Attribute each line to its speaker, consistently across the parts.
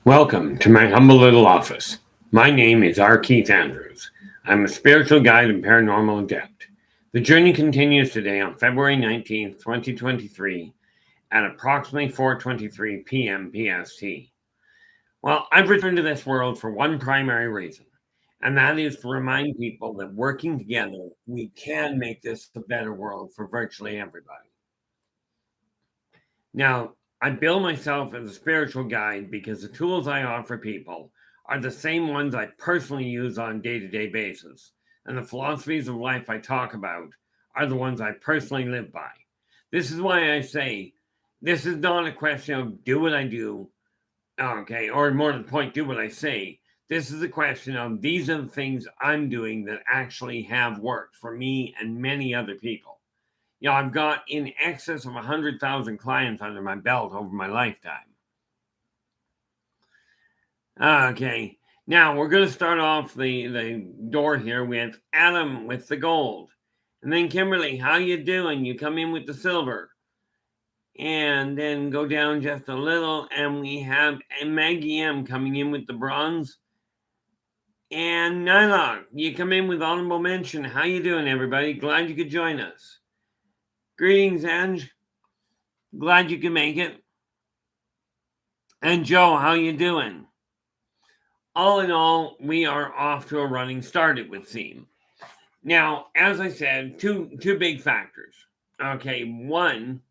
Speaker 1: Welcome to my humble little office. My name is R. Keith Andrews. I'm a spiritual guide and paranormal adept. The journey continues today on February 19th, 2023 at approximately 4:23 p.m. PST. Well, I've returned to this world for one primary reason, and that is to remind people that working together, we can make this a better world for virtually everybody. Now, I bill myself as a spiritual guide because the tools I offer people are the same ones I personally use on a day-to-day basis, and the philosophies of life I talk about are the ones I personally live by. This is why I say this is not a question of do what I do, okay, or more to the point, do what I say. This is a question of these are the things I'm doing that actually have worked for me and many other people. I've got in excess of 100,000 clients under my belt over my lifetime. Okay, now we're going to start off the door here with Adam with the gold. And then Kimberly, how you doing? You come in with the silver. And then go down just a little, and we have Maggie M coming in with the bronze. And Nylock, you come in with honorable mention. How you doing, everybody? Glad you could join us. Greetings, Ange. Glad you can make it. And Joe, how you doing? All in all, we are off to a running start, it would seem. Now, as I said, two big factors. Okay, one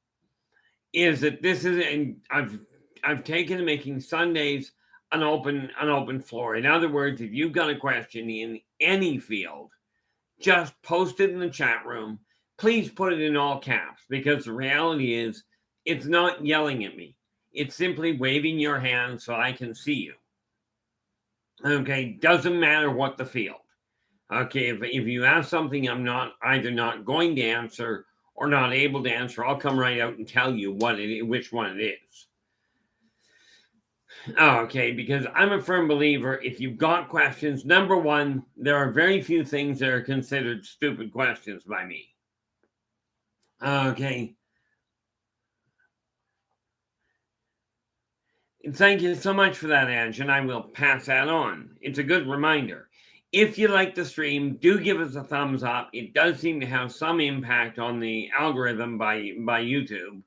Speaker 1: is that this is, and I've taken to making Sundays an open floor. In other words, if you've got a question in any field, just post it in the chat room. Please put it in all caps, because the reality is it's not yelling at me. It's simply waving your hand so I can see you. Okay, doesn't matter what the field. Okay, if you have something I'm either not going to answer or not able to answer, I'll come right out and tell you which one it is. Okay, because I'm a firm believer, if you've got questions, number one, there are very few things that are considered stupid questions by me. Okay. Thank you so much for that, Ange, and I will pass that on. It's a good reminder. If you like the stream, do give us a thumbs up. It does seem to have some impact on the algorithm by YouTube.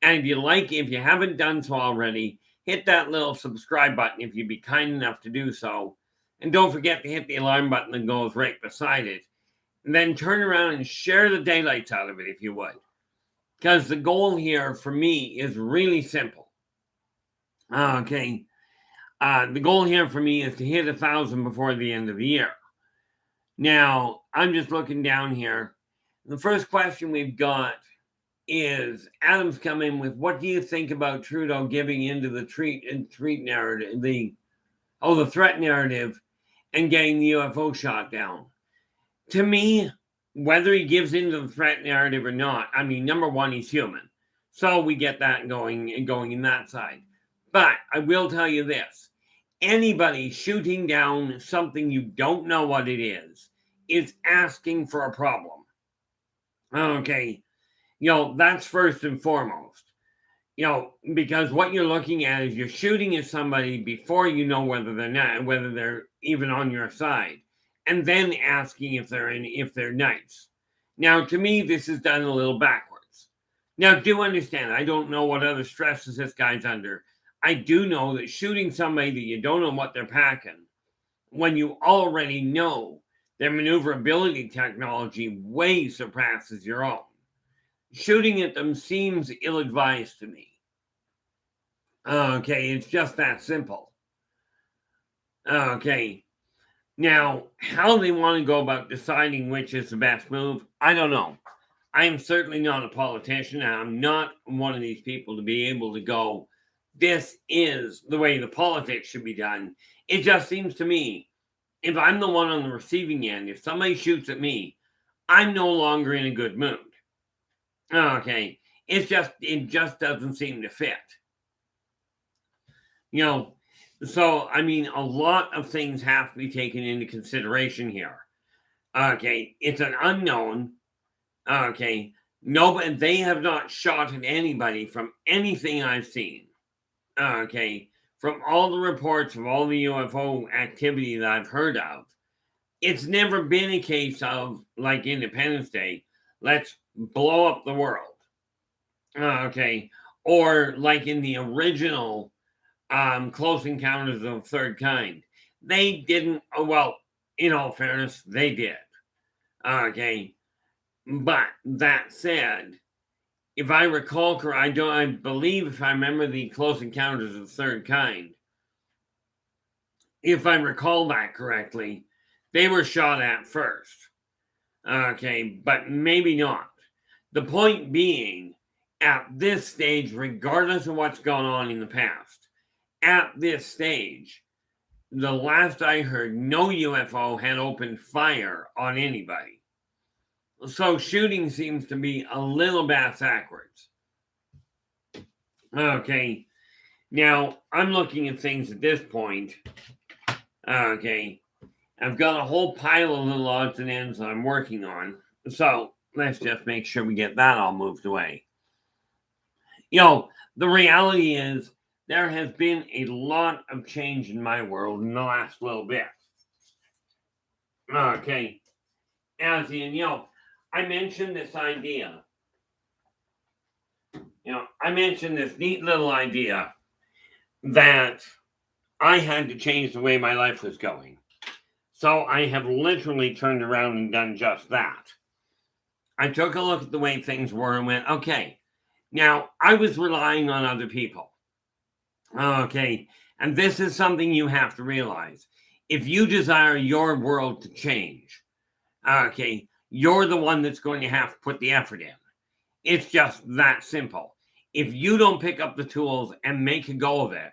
Speaker 1: And if you haven't done so already, hit that little subscribe button if you'd be kind enough to do so. And don't forget to hit the alarm button that goes right beside it. And then turn around and share the daylights out of it if you would. Because the goal here for me is really simple. Okay. The goal here for me is to hit 1,000 before the end of the year. Now, I'm just looking down here. The first question we've got is Adam's coming with, what do you think about Trudeau giving into the threat narrative, the threat narrative, and getting the UFO shot down? To me, whether he gives into the threat narrative or not, I mean, number one, he's human. So we get that going in that side. But I will tell you this. Anybody shooting down something you don't know what it is asking for a problem. Okay. That's first and foremost. Because what you're looking at is you're shooting at somebody before you know whether they're even on your side, and then asking if they're nice. Now, to me, this is done a little backwards. Now, do understand, I don't know what other stresses this guy's under. I do know that shooting somebody that you don't know what they're packing, when you already know their maneuverability technology way surpasses your own, shooting at them seems ill-advised to me. Okay, it's just that simple. Okay. Now, how they want to go about deciding which is the best move, I don't know. I am certainly not a politician. I'm not one of these people to be able to go, this is the way the politics should be done. It just seems to me, if I'm the one on the receiving end, if somebody shoots at me, I'm no longer in a good mood. Okay. It just doesn't seem to fit. So, I mean, a lot of things have to be taken into consideration here. Okay. It's an unknown. Okay. Nobody, they have not shot at anybody from anything I've seen. Okay. from all the reports of all the UFO activity that I've heard of, it's never been a case of, like Independence Day, let's blow up the world. Okay. Or like in the original Close Encounters of the Third Kind. They didn't, well, in all fairness, they did. Okay. But that said, if I recall correctly, I believe if I remember the Close Encounters of the Third Kind, if I recall that correctly, they were shot at first. Okay, but maybe not. The point being, at this stage, regardless of what's gone on in the past, at this stage, the last I heard, no UFO had opened fire on anybody. So shooting seems to be a little backwards. Okay, now I'm looking at things at this point. Okay, I've got a whole pile of little odds and ends that I'm working on. So let's just make sure we get that all moved away. The reality is there has been a lot of change in my world in the last little bit. Okay, as in, I mentioned this idea. I mentioned this neat little idea that I had to change the way my life was going. So I have literally turned around and done just that. I took a look at the way things were and went, okay, now I was relying on other people. Okay, and this is something you have to realize. If you desire your world to change, okay, you're the one that's going to have to put the effort in. It's just that simple. If you don't pick up the tools and make a go of it,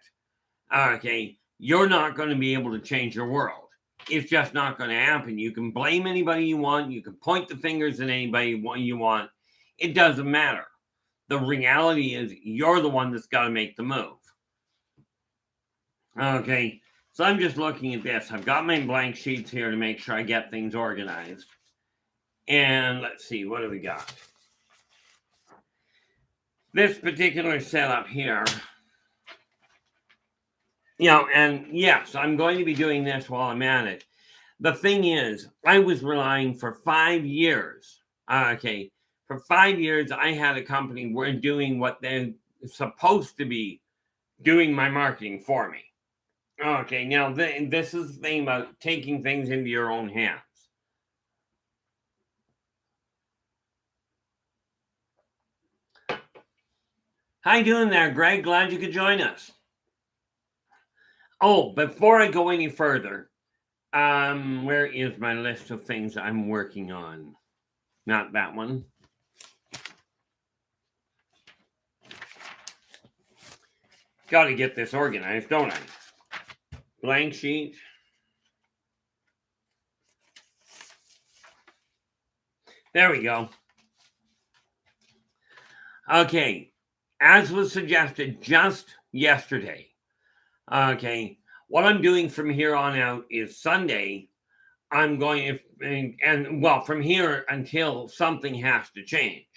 Speaker 1: okay, you're not going to be able to change your world. It's just not going to happen. You can blame anybody you want. You can point the fingers at anybody you want. It doesn't matter. The reality is you're the one that's got to make the move. Okay, so I'm just looking at this. I've got my blank sheets here to make sure I get things organized. And let's see, what do we got? This particular setup here, and yes, I'm going to be doing this while I'm at it. The thing is, I was relying for 5 years. Okay, for 5 years, I had a company doing what they're supposed to be doing my marketing for me. Okay, now this is the thing about taking things into your own hands. How you doing there, Greg? Glad you could join us. Oh, before I go any further, where is my list of things I'm working on? Not that one. Got to get this organized, don't I? Blank sheet. There we go. Okay, as was suggested just yesterday. Okay, what I'm doing from here on out is Sunday, I'm going to, and well, from here until something has to change.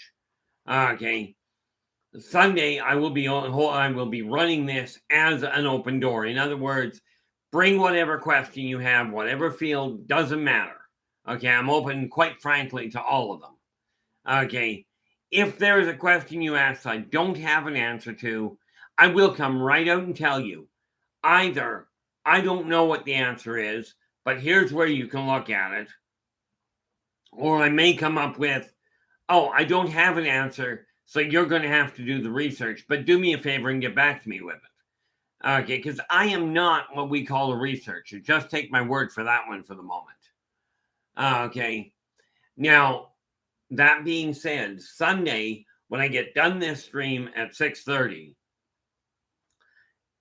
Speaker 1: Okay, Sunday I will be running this as an open door. In other words, bring whatever question you have, whatever field, doesn't matter. Okay, I'm open, quite frankly, to all of them. Okay, if there is a question you ask I don't have an answer to, I will come right out and tell you. Either I don't know what the answer is, but here's where you can look at it. Or I may come up with, oh, I don't have an answer, so you're going to have to do the research, but do me a favor and get back to me with it. Okay, because I am not what we call a researcher. Just take my word for that one for the moment. Okay, now, that being said, Sunday, when I get done this stream at 6:30,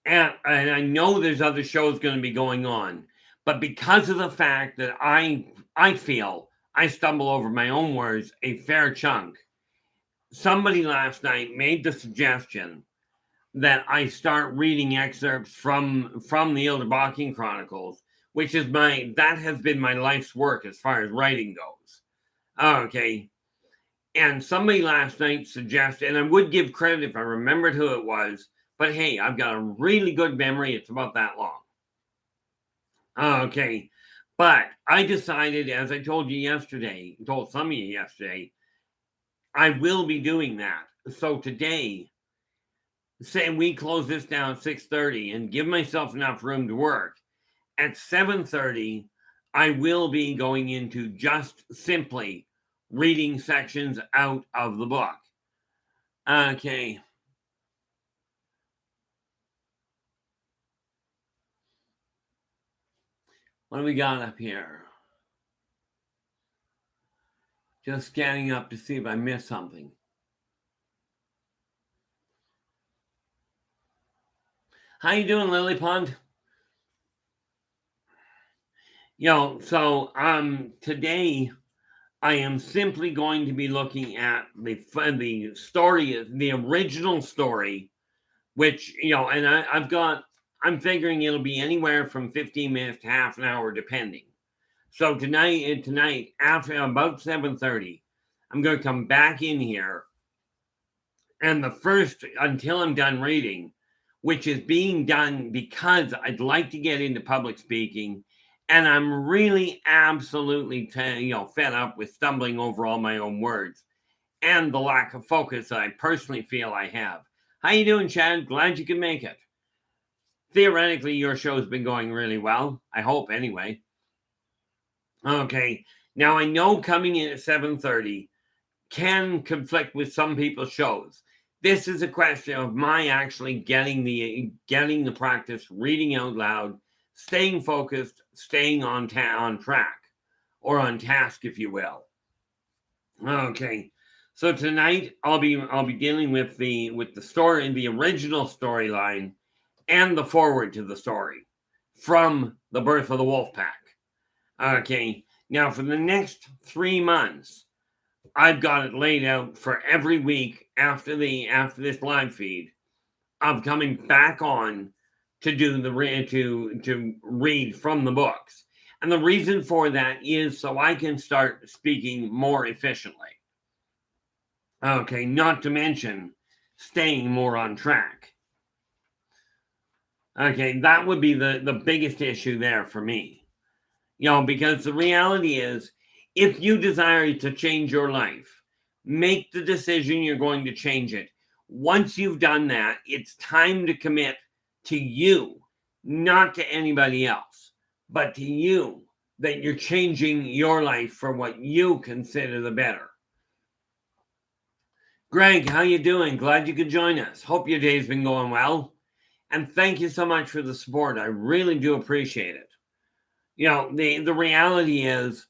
Speaker 1: and I know there's other shows going to be going on, but because of the fact that I feel I stumble over my own words a fair chunk, somebody last night made the suggestion that I start reading excerpts from the Yldrbac Chronicles, which is that has been my life's work as far as writing goes. Okay. And somebody last night suggested, and I would give credit if I remembered who it was, But hey, I've got a really good memory. It's about that long. Okay. But I decided, as I told you yesterday, told some of you yesterday, I will be doing that. So today, say we close this down at 6:30 and give myself enough room to work. At 7:30, I will be going into just simply reading sections out of the book. Okay. What do we got up here? Just scanning up to see if I missed something. How you doing, Lily Pond? So today I am simply going to be looking at the story, the original story, which and I'm figuring it'll be anywhere from 15 minutes to half an hour, depending. So tonight after about 7:30, I'm going to come back in here, and the first until I'm done reading, which is being done because I'd like to get into public speaking, and I'm really absolutely fed up with stumbling over all my own words and the lack of focus that I personally feel I have. How you doing, Chad? Glad you can make it. Theoretically, your show's been going really well. I hope, anyway. Okay. Now, I know coming in at 7:30 can conflict with some people's shows. This is a question of my actually getting the practice, reading out loud, staying focused, staying on track, or on task, if you will. Okay. So tonight I'll be dealing with the story, the original storyline, and the forward to the story from The Birth of the Wolf Pack. Okay. Now for the next 3 months, I've got it laid out for every week after this live feed of coming back on to do to read from the books. And the reason for that is so I can start speaking more efficiently. Okay, not to mention staying more on track. Okay, that would be the biggest issue there for me. Because the reality is, if you desire to change your life, make the decision you're going to change it. Once you've done that, it's time to commit to you, not to anybody else, but to you, that you're changing your life for what you consider the better. Greg, how you doing? Glad you could join us. Hope your day's been going well. And thank you so much for the support. I really do appreciate it. The reality is,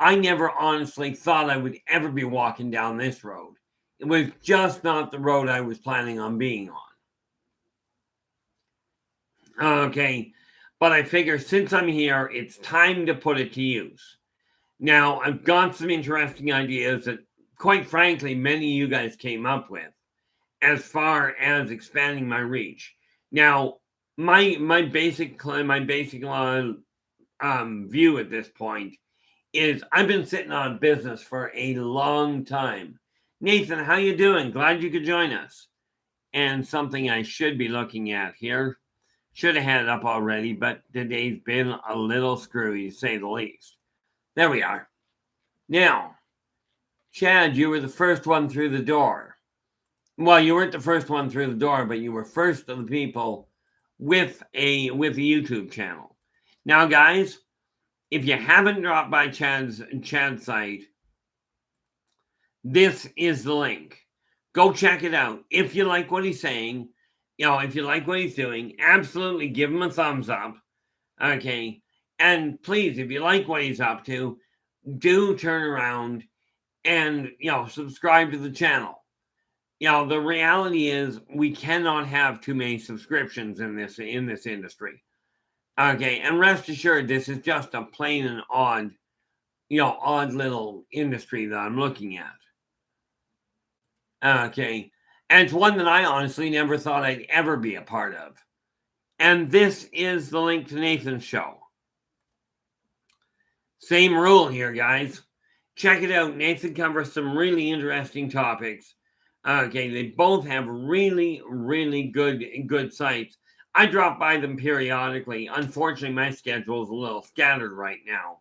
Speaker 1: I never honestly thought I would ever be walking down this road. It was just not the road I was planning on being on. Okay, but I figure since I'm here, it's time to put it to use. Now, I've got some interesting ideas that, quite frankly, many of you guys came up with as far as expanding my reach. Now, my basic view at this point is I've been sitting on business for a long time. Nathan, how you doing? Glad you could join us. And something I should be looking at here. Should have had it up already, but today's been a little screwy, to say the least. There we are. Now, Chad, you were the first one through the door. Well, you weren't the first one through the door, but you were first of the people with a YouTube channel. Now, guys, if you haven't dropped by Chad's site, this is the link. Go check it out. If you like what he's saying, if you like what he's doing, absolutely give him a thumbs up. Okay. And please, if you like what he's up to, do turn around and, subscribe to the channel. The reality is we cannot have too many subscriptions in this industry. Okay. And rest assured, this is just a plain and odd little industry that I'm looking at. Okay. And it's one that I honestly never thought I'd ever be a part of. And this is the link to Nathan's show. Same rule here, guys. Check it out. Nathan covers some really interesting topics. Okay, they both have really, really good sites. I drop by them periodically. Unfortunately, my schedule is a little scattered right now.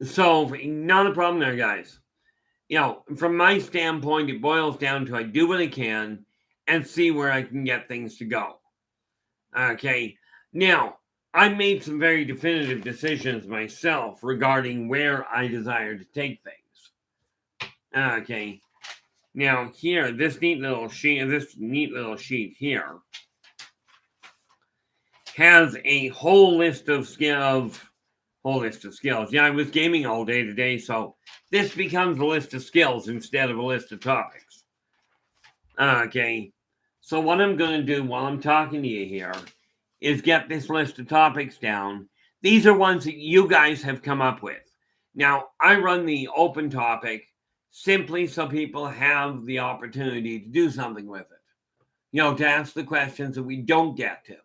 Speaker 1: So not a problem there, guys. From my standpoint, it boils down to I do what I can and see where I can get things to go. Okay. Now, I made some very definitive decisions myself regarding where I desire to take things. Okay. Now, here, this neat little sheet here has a whole list of skills. Yeah, I was gaming all day today, so this becomes a list of skills instead of a list of topics. Okay. So what I'm going to do while I'm talking to you here is get this list of topics down. These are ones that you guys have come up with. Now, I run the open topic simply so people have the opportunity to do something with it. To ask the questions that we don't get to.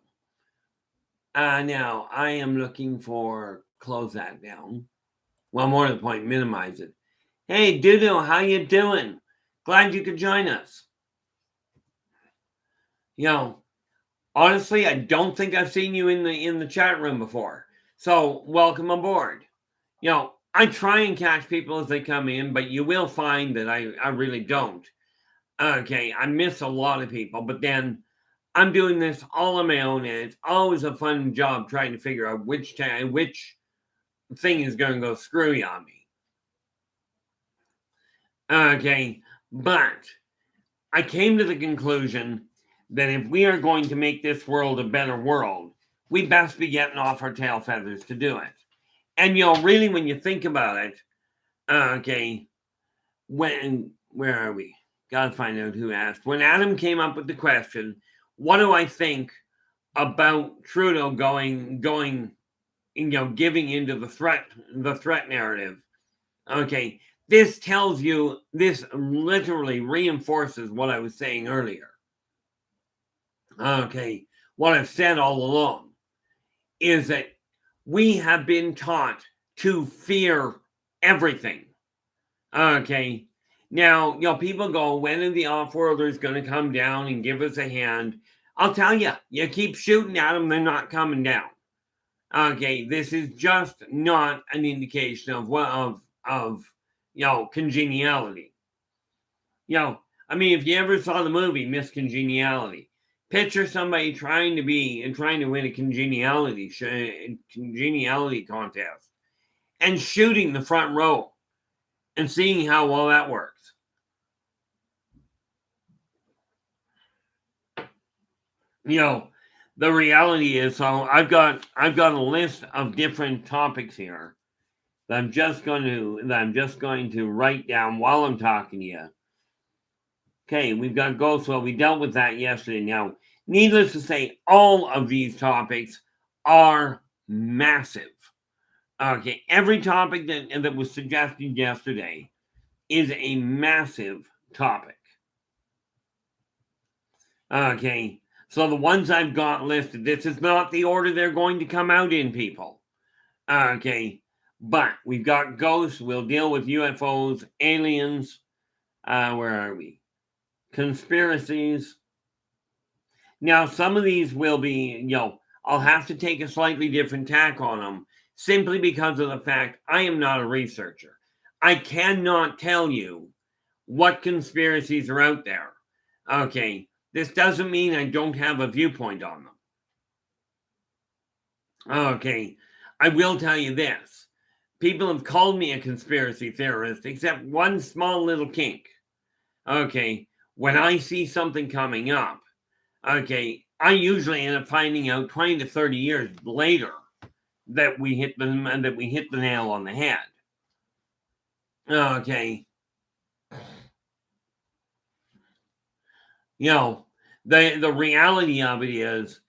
Speaker 1: Now, I am looking for close that down. Well, more to the point, minimize it. Hey, Dudu, how you doing? Glad you could join us. Honestly, I don't think I've seen you in the chat room before. So welcome aboard. I try and catch people as they come in, but you will find that I really don't. Okay, I miss a lot of people, but then I'm doing this all on my own, and it's always a fun job trying to figure out which thing is going to go screwy on me. Okay, but I came to the conclusion that if we are going to make this world a better world, we best be getting off our tail feathers to do it. And really, when you think about it, okay, where are we? Gotta find out who asked. When Adam came up with the question, what do I think about Trudeau going, giving into the threat narrative? Okay, this literally reinforces what I was saying earlier. Okay, what I've said all along is that we have been taught to fear everything. Okay, now, people go, when are the off-worlders going to come down and give us a hand? I'll tell you, you keep shooting at them, they're not coming down. Okay, this is just not an indication of congeniality. If you ever saw the movie Miss Congeniality, picture somebody trying to win a congeniality contest and shooting the front row and seeing how well that works. The reality is, so I've got a list of different topics here that I'm just going to write down while I'm talking to you. Okay, we've got ghosts. Well, we dealt with that yesterday. Now, needless to say, all of these topics are massive. Okay, every topic that was suggested yesterday is a massive topic. Okay, so the ones I've got listed, this is not the order they're going to come out in, people. Okay, but we've got ghosts. We'll deal with UFOs, aliens. Where are we? Conspiracies. Now, some of these will be, I'll have to take a slightly different tack on them simply because of the fact I am not a researcher. I cannot tell you what conspiracies are out there. Okay, this doesn't mean I don't have a viewpoint on them. Okay, I will tell you this. People have called me a conspiracy theorist, except one small little kink. Okay, when I see something coming up, okay, I usually end up finding out 20 to 30 years later that we hit the nail on the head. Okay. The reality of it is,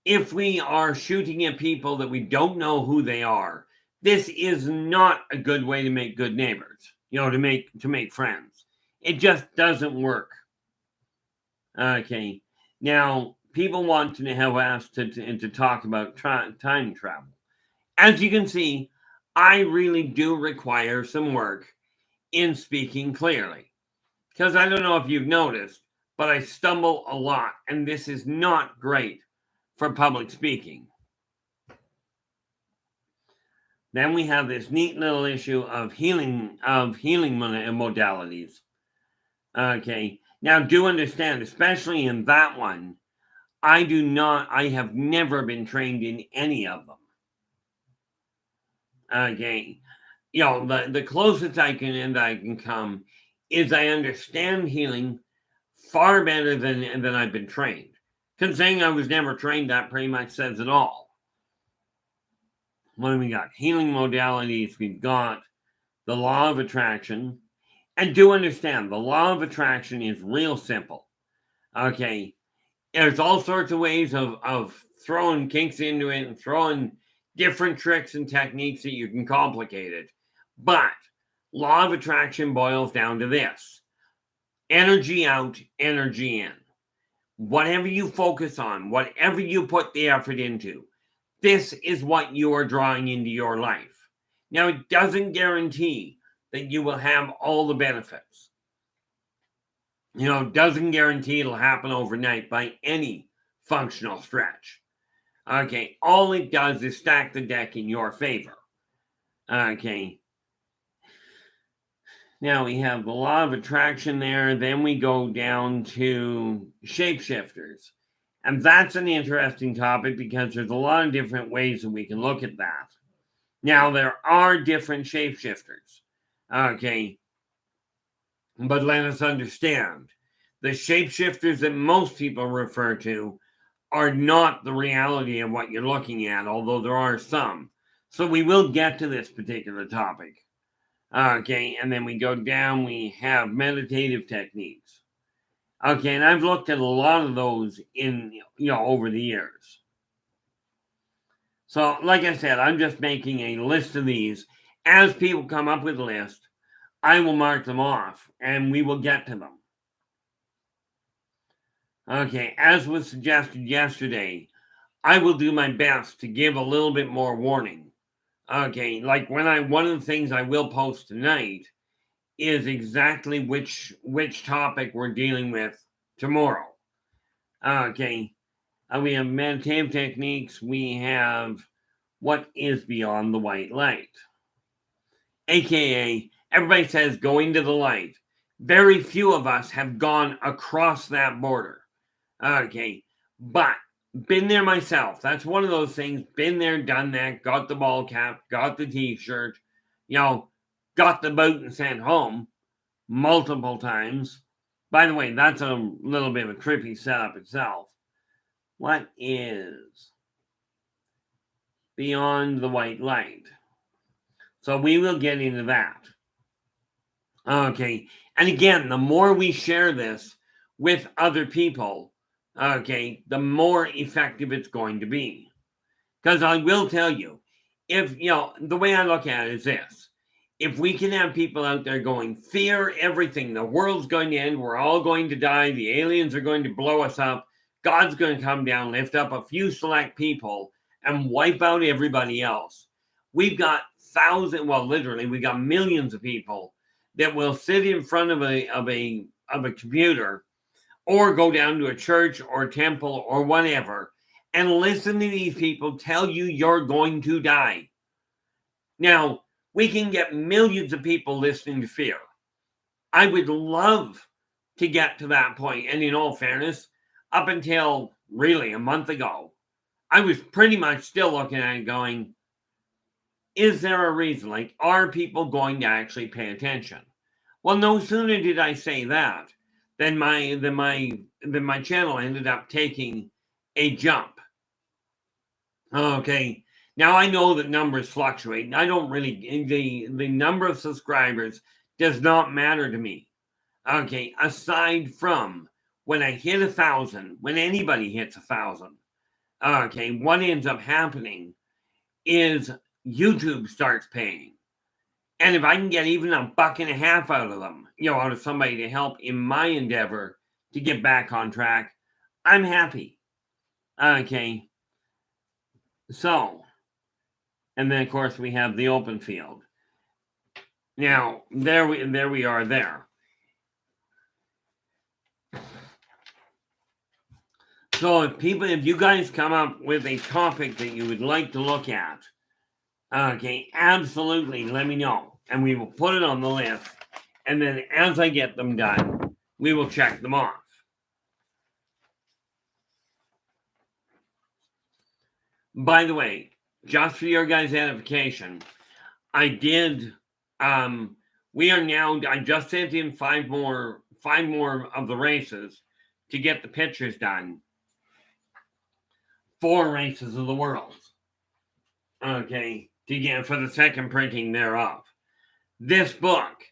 Speaker 1: if we are shooting at people that we don't know who they are, this is not a good way to make good neighbors, to make friends. It just doesn't work. Okay. Now, people want to have asked to talk about time travel. As you can see, I really do require some work in speaking clearly. Because I don't know if you've noticed, but I stumble a lot, and this is not great for public speaking. Then we have this neat little issue of healing modalities. Okay, now do understand, especially in that one, I have never been trained in any of them. Okay, the closest I can come is I understand healing far better than I've been trained. Because saying I was never trained, that pretty much says it all. What do we got? Healing modalities. We've got the law of attraction. And do understand, the law of attraction is real simple. Okay. There's all sorts of ways of throwing kinks into it and throwing different tricks and techniques that you can complicate it. But law of attraction boils down to this: energy out, energy in. Whatever you focus on, whatever you put the effort into, this is what you are drawing into your life. Now, it doesn't guarantee that you will have all the benefits. It doesn't guarantee it'll happen overnight by any functional stretch. Okay, all it does is stack the deck in your favor. Okay. Now we have the law of attraction there. Then we go down to shapeshifters. And that's an interesting topic because there's a lot of different ways that we can look at that. Now, there are different shapeshifters. Okay. But let us understand, the shapeshifters that most people refer to are not the reality of what you're looking at, although there are some. So we will get to this particular topic. Okay, and then we go down, we have meditative techniques. Okay, and I've looked at a lot of those over the years. So, like I said, I'm just making a list of these. As people come up with a list, I will mark them off, and we will get to them. Okay, as was suggested yesterday, I will do my best to give a little bit more warning. Okay, like one of the things I will post tonight is exactly which topic we're dealing with tomorrow. Okay, we have meditative techniques. We have what is beyond the white light. AKA, everybody says going to the light. Very few of us have gone across that border. Okay, but been there myself. That's one of those things. Been there, done that. Got the ball cap, got the t-shirt, got the boot and sent home multiple times. By the way, that's a little bit of a trippy setup itself. What is beyond the white light? So we will get into that. Okay, and again, the more we share this with other people, okay, the more effective it's going to be. Because I will tell you, if, the way I look at it is this: if we can have people out there going, fear everything, the world's going to end, we're all going to die, the aliens are going to blow us up, God's going to come down, lift up a few select people, and wipe out everybody else. We've got literally, we got millions of people that will sit in front of a computer, or go down to a church or a temple or whatever, and listen to these people tell you you're going to die. Now, we can get millions of people listening to fear. I would love to get to that point. And in all fairness, up until really a month ago, I was pretty much still looking at it going, is there a reason? Like, are people going to actually pay attention? Well, no sooner did I say that than my channel ended up taking a jump. Okay. Now, I know that numbers fluctuate. I don't really, the number of subscribers does not matter to me. Okay. Aside from when I hit 1,000, when anybody hits 1,000, okay, what ends up happening is YouTube starts paying. And if I can get even $1.50 out of them, out of somebody to help in my endeavor to get back on track, I'm happy. Okay. So, and then of course we have the open field. Now, there we are there. So if you guys come up with a topic that you would like to look at, okay, absolutely let me know. And we will put it on the list. And then as I get them done, we will check them off. By the way, just for your guys' edification, I did we are now, I just sent in five more of the races to get the pictures done. 4 races of the world. Okay, to get for the second printing thereof. This book,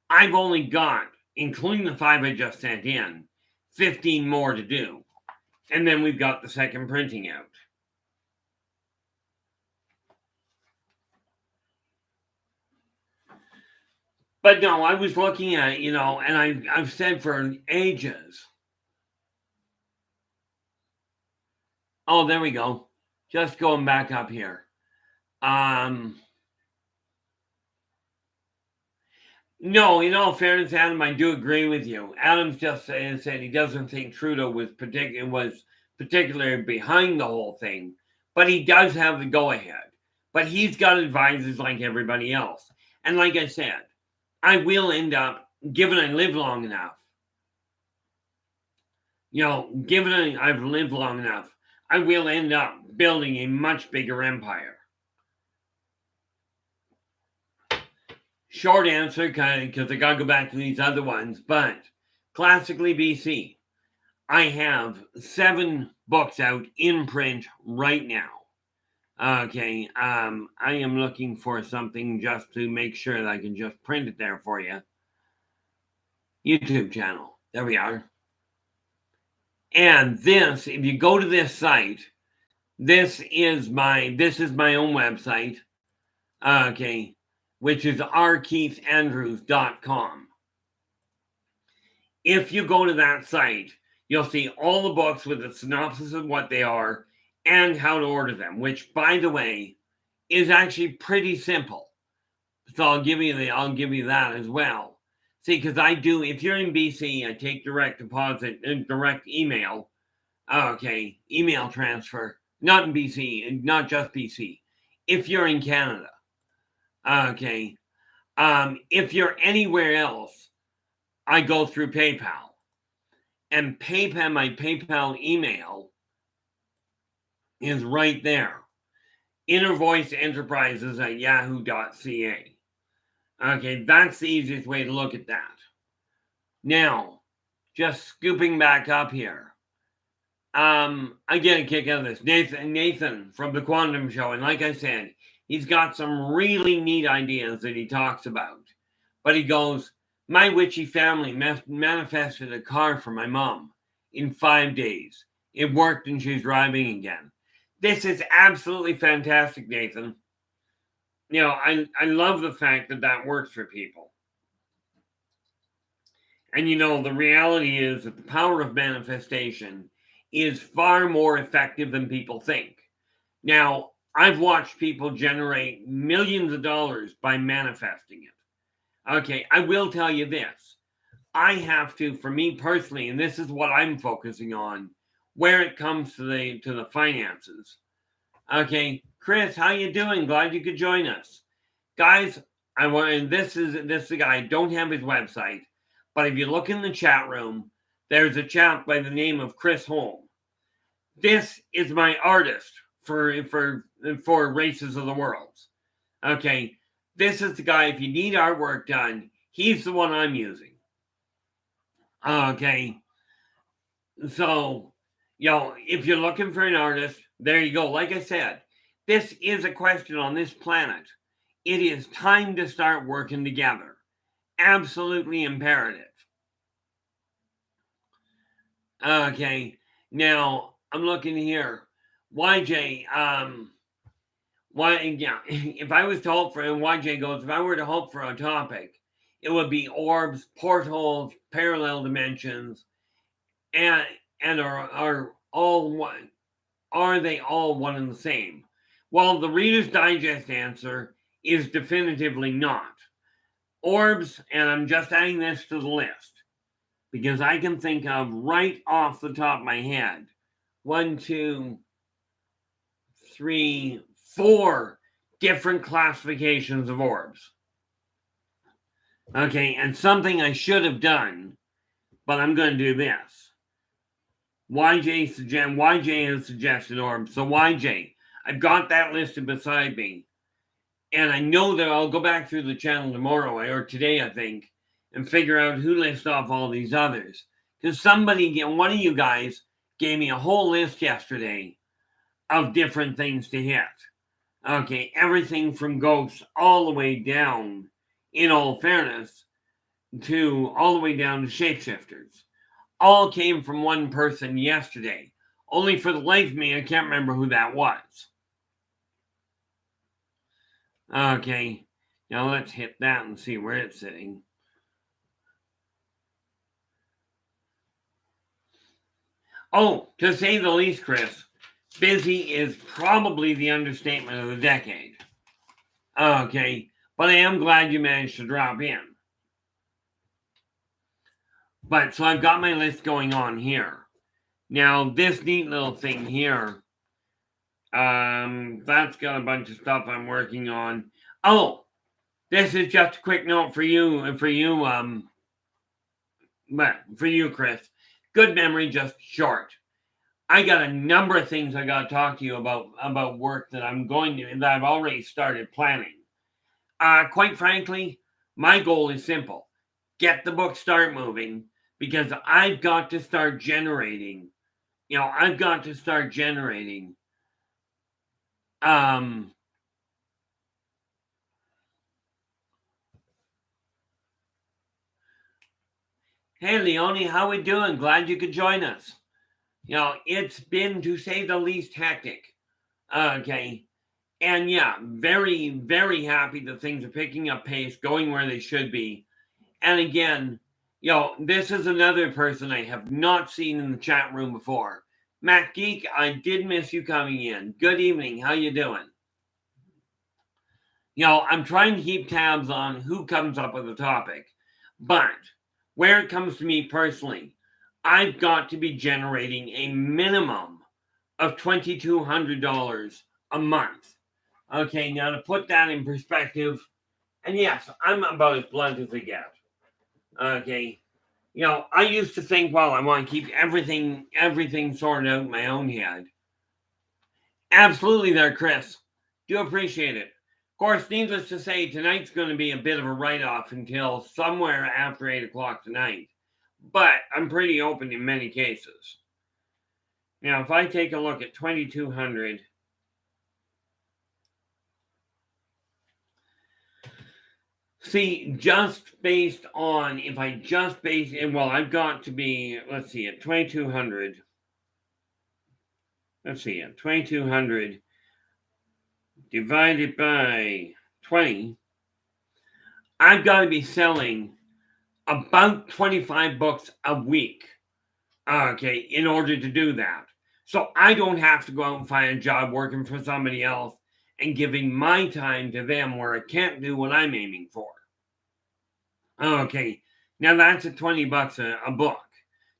Speaker 1: I've only got, including the 5 I just sent in, 15 more to do. And then we've got the second printing out. But no, I was looking at, and I've said for ages. Oh, there we go. Just going back up here. No, in all fairness, Adam, I do agree with you. Adam's just said he doesn't think Trudeau was particularly behind the whole thing, but he does have the go-ahead. But he's got advisors like everybody else. And like I said, I will end up, given I live long enough, given I've lived long enough, I will end up building a much bigger empire. Short answer, because I gotta go back to these other ones, but classically BC, I have 7 books out in print right now. Okay, I am looking for something just to make sure that I can just print it there for you. YouTube channel, there we are. And this, if you go to this site, this is my own website, okay, which is rkeithandrews.com. If you go to that site, you'll see all the books with a synopsis of what they are and how to order them, which, by the way, is actually pretty simple. So I'll give you that as well. See, because I do, if you're in BC, I take direct deposit and direct email. Okay, email transfer. Not in BC, not just BC. If you're in Canada. Okay. If you're anywhere else, I go through PayPal. And PayPal, my PayPal email is right there. innervoiceenterprises@yahoo.ca. Okay, that's the easiest way to look at that. Now, just scooping back up here. I get a kick out of this. Nathan from the Quantum Show, and like I said, he's got some really neat ideas that he talks about. But he goes, my witchy family manifested a car for my mom in 5 days. It worked and she's driving again. This is absolutely fantastic, Nathan. I love the fact that works for people. And the reality is that the power of manifestation is far more effective than people think. Now, I've watched people generate millions of dollars by manifesting it. Okay, I will tell you this. I have to, for me personally, and this is what I'm focusing on, where it comes to the finances. Okay, Chris, how you doing? Glad you could join us. Guys, this is the guy. I don't have his website, but if you look in the chat room, there's a chap by the name of Chris Holm. This is my artist for Races of the World. Okay, this is the guy. If you need artwork done, he's the one I'm using. Okay, so if you're looking for an artist, there you go. Like I said, this is a question on this planet. It is time to start working together. Absolutely imperative. Okay, now I'm looking here. YJ, if I was to hope for, and YJ goes, if I were to hope for a topic, it would be orbs, portholes, parallel dimensions, and are all one? Are they all one and the same? Well, the Reader's Digest answer is definitively not. orbs, and I'm just adding this to the list because I can think of right off the top of my head 1, 2, 3, 4 different classifications of orbs. Okay, and something I should have done, but I'm going to do this. YJ has suggested orbs. So YJ, I've got that listed beside me. And I know that I'll go back through the channel tomorrow, or today, I think, and figure out who lists off all these others. Because one of you guys gave me a whole list yesterday of different things to hit. Okay, everything from ghosts all the way down, in all fairness, all the way down to shapeshifters. All came from one person yesterday. Only for the life of me, I can't remember who that was. Okay, now let's hit that and see where it's sitting. Oh, to say the least, Chris, busy is probably the understatement of the decade. Okay, but I am glad you managed to drop in. But so I've got my list going on here. Now, this neat little thing here, that's got a bunch of stuff I'm working on. Oh, this is just a quick note for you, Chris. Good memory, just short. I got a number of things I got to talk to you about work that I've already started planning. Quite frankly, my goal is simple. Get the book start moving, because I've got to start generating. Hey, Leonie, how we doing? Glad you could join us. It's been, to say the least, hectic. Okay. And yeah, very, very happy that things are picking up pace, going where they should be. And again, this is another person I have not seen in the chat room before. Matt Geek, I did miss you coming in. Good evening. How you doing? I'm trying to keep tabs on who comes up with a topic. But where it comes to me personally, I've got to be generating a minimum of $2,200 a month. Okay, now to put that in perspective, and yes, I'm about as blunt as I get. Okay, I used to think, well, I want to keep everything sorted out in my own head. Absolutely there, Chris. Do appreciate it. Of course, needless to say, tonight's going to be a bit of a write-off until somewhere after 8 o'clock tonight. But I'm pretty open in many cases. Now, if I take a look at 2,200... See, just based on, I've got to be, let's see, at 2,200. Let's see, at 2,200 divided by 20, I've got to be selling about 25 books a week, okay, in order to do that. So I don't have to go out and find a job working for somebody else and giving my time to them where I can't do what I'm aiming for. Okay, now that's at $20 a book.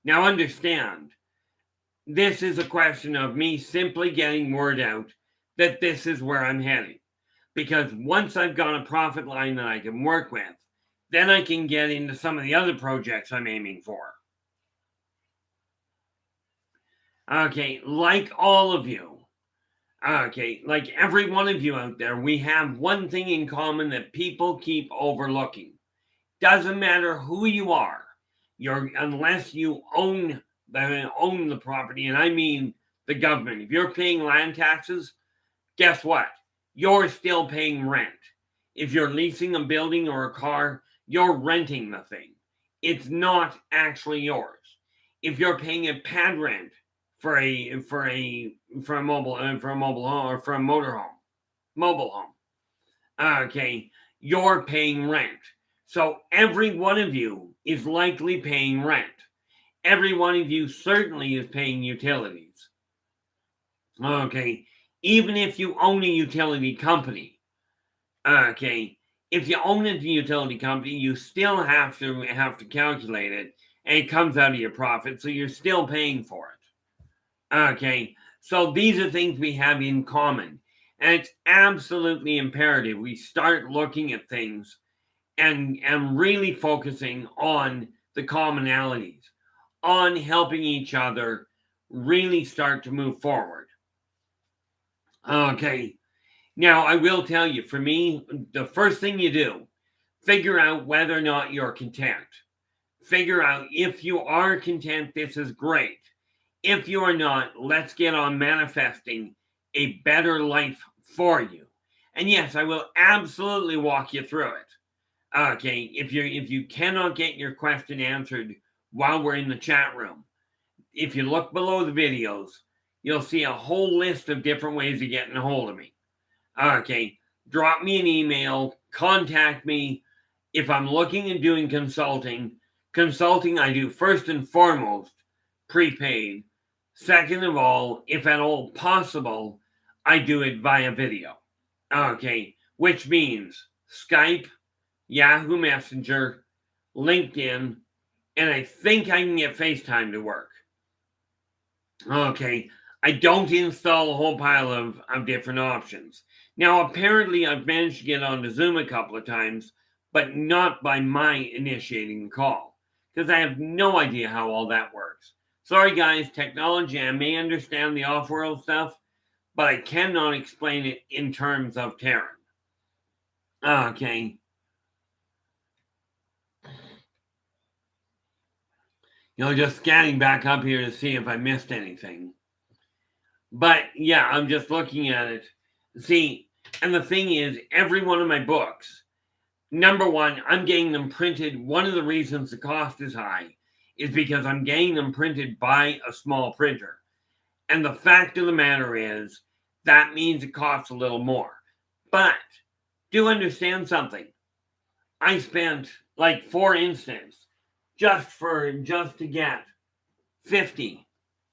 Speaker 1: Now understand, this is a question of me simply getting word out that this is where I'm heading. Because once I've got a profit line that I can work with, then I can get into some of the other projects I'm aiming for. Okay, like all of you, okay, like every one of you out there, we have one thing in common that people keep overlooking. Doesn't matter who you are, unless you own the property, and I mean the government. If you're paying land taxes, guess what? You're still paying rent. If you're leasing a building or a car, you're renting the thing. It's not actually yours. If you're paying a pad rent for a mobile home or for a mobile home, okay, you're paying rent. So every one of you is likely paying rent. Every one of you certainly is paying utilities. Okay, even if you own a utility company, okay, if you own a utility company, you still have to calculate it, and it comes out of your profit, so you're still paying for it. Okay, so these are things we have in common, and it's absolutely imperative we start looking at things and really focusing on the commonalities, on helping each other really start to move forward. Okay, now I will tell you, for me, the first thing you do, figure out whether or not you're content. Figure out if you are content, this is great. If you are not, let's get on manifesting a better life for you. And yes, I will absolutely walk you through it. Okay, if you cannot get your question answered while we're in the chat room, if you look below the videos, you'll see a whole list of different ways of getting a hold of me. Okay, drop me an email, contact me. If I'm looking at doing consulting I do first and foremost prepaid. Second of all, if at all possible, I do it via video. Okay, which means Skype, Yahoo Messenger, LinkedIn, and I think I can get FaceTime to work. Okay, I don't install a whole pile of different options. Now, apparently, I've managed to get onto Zoom a couple of times, but not by my initiating the call, because I have no idea how all that works. Sorry, guys, technology, I may understand the off-world stuff, but I cannot explain it in terms of Terran. Okay. Just scanning back up here to see if I missed anything. But yeah, I'm just looking at it. See, and the thing is, every one of my books, number one, I'm getting them printed. One of the reasons the cost is high is because I'm getting them printed by a small printer. And the fact of the matter is, that means it costs a little more. But do understand something. I spent, like, for instance, just to get 50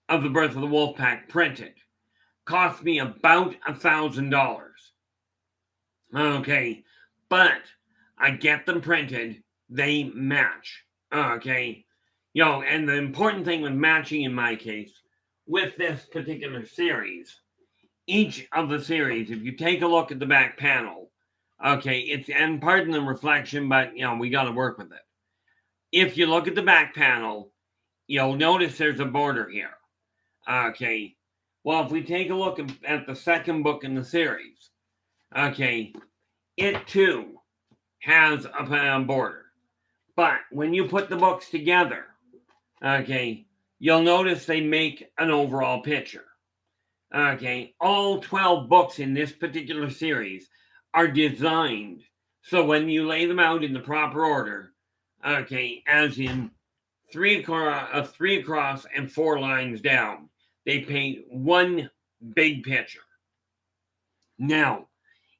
Speaker 1: of the Birth of the Wolf Pack printed, cost me about $1,000. Okay, but I get them printed, they match. Okay, and the important thing with matching in my case, with this particular series, each of the series, if you take a look at the back panel, okay, and pardon the reflection, but we got to work with it. If you look at the back panel, you'll notice there's a border here. Okay, well, if we take a look at the second book in the series, okay, it too has a border. But when you put the books together, okay, you'll notice they make an overall picture. Okay, all 12 books in this particular series are designed so when you lay them out in the proper order, okay, as in three across and 4 lines down, they paint one big picture. Now,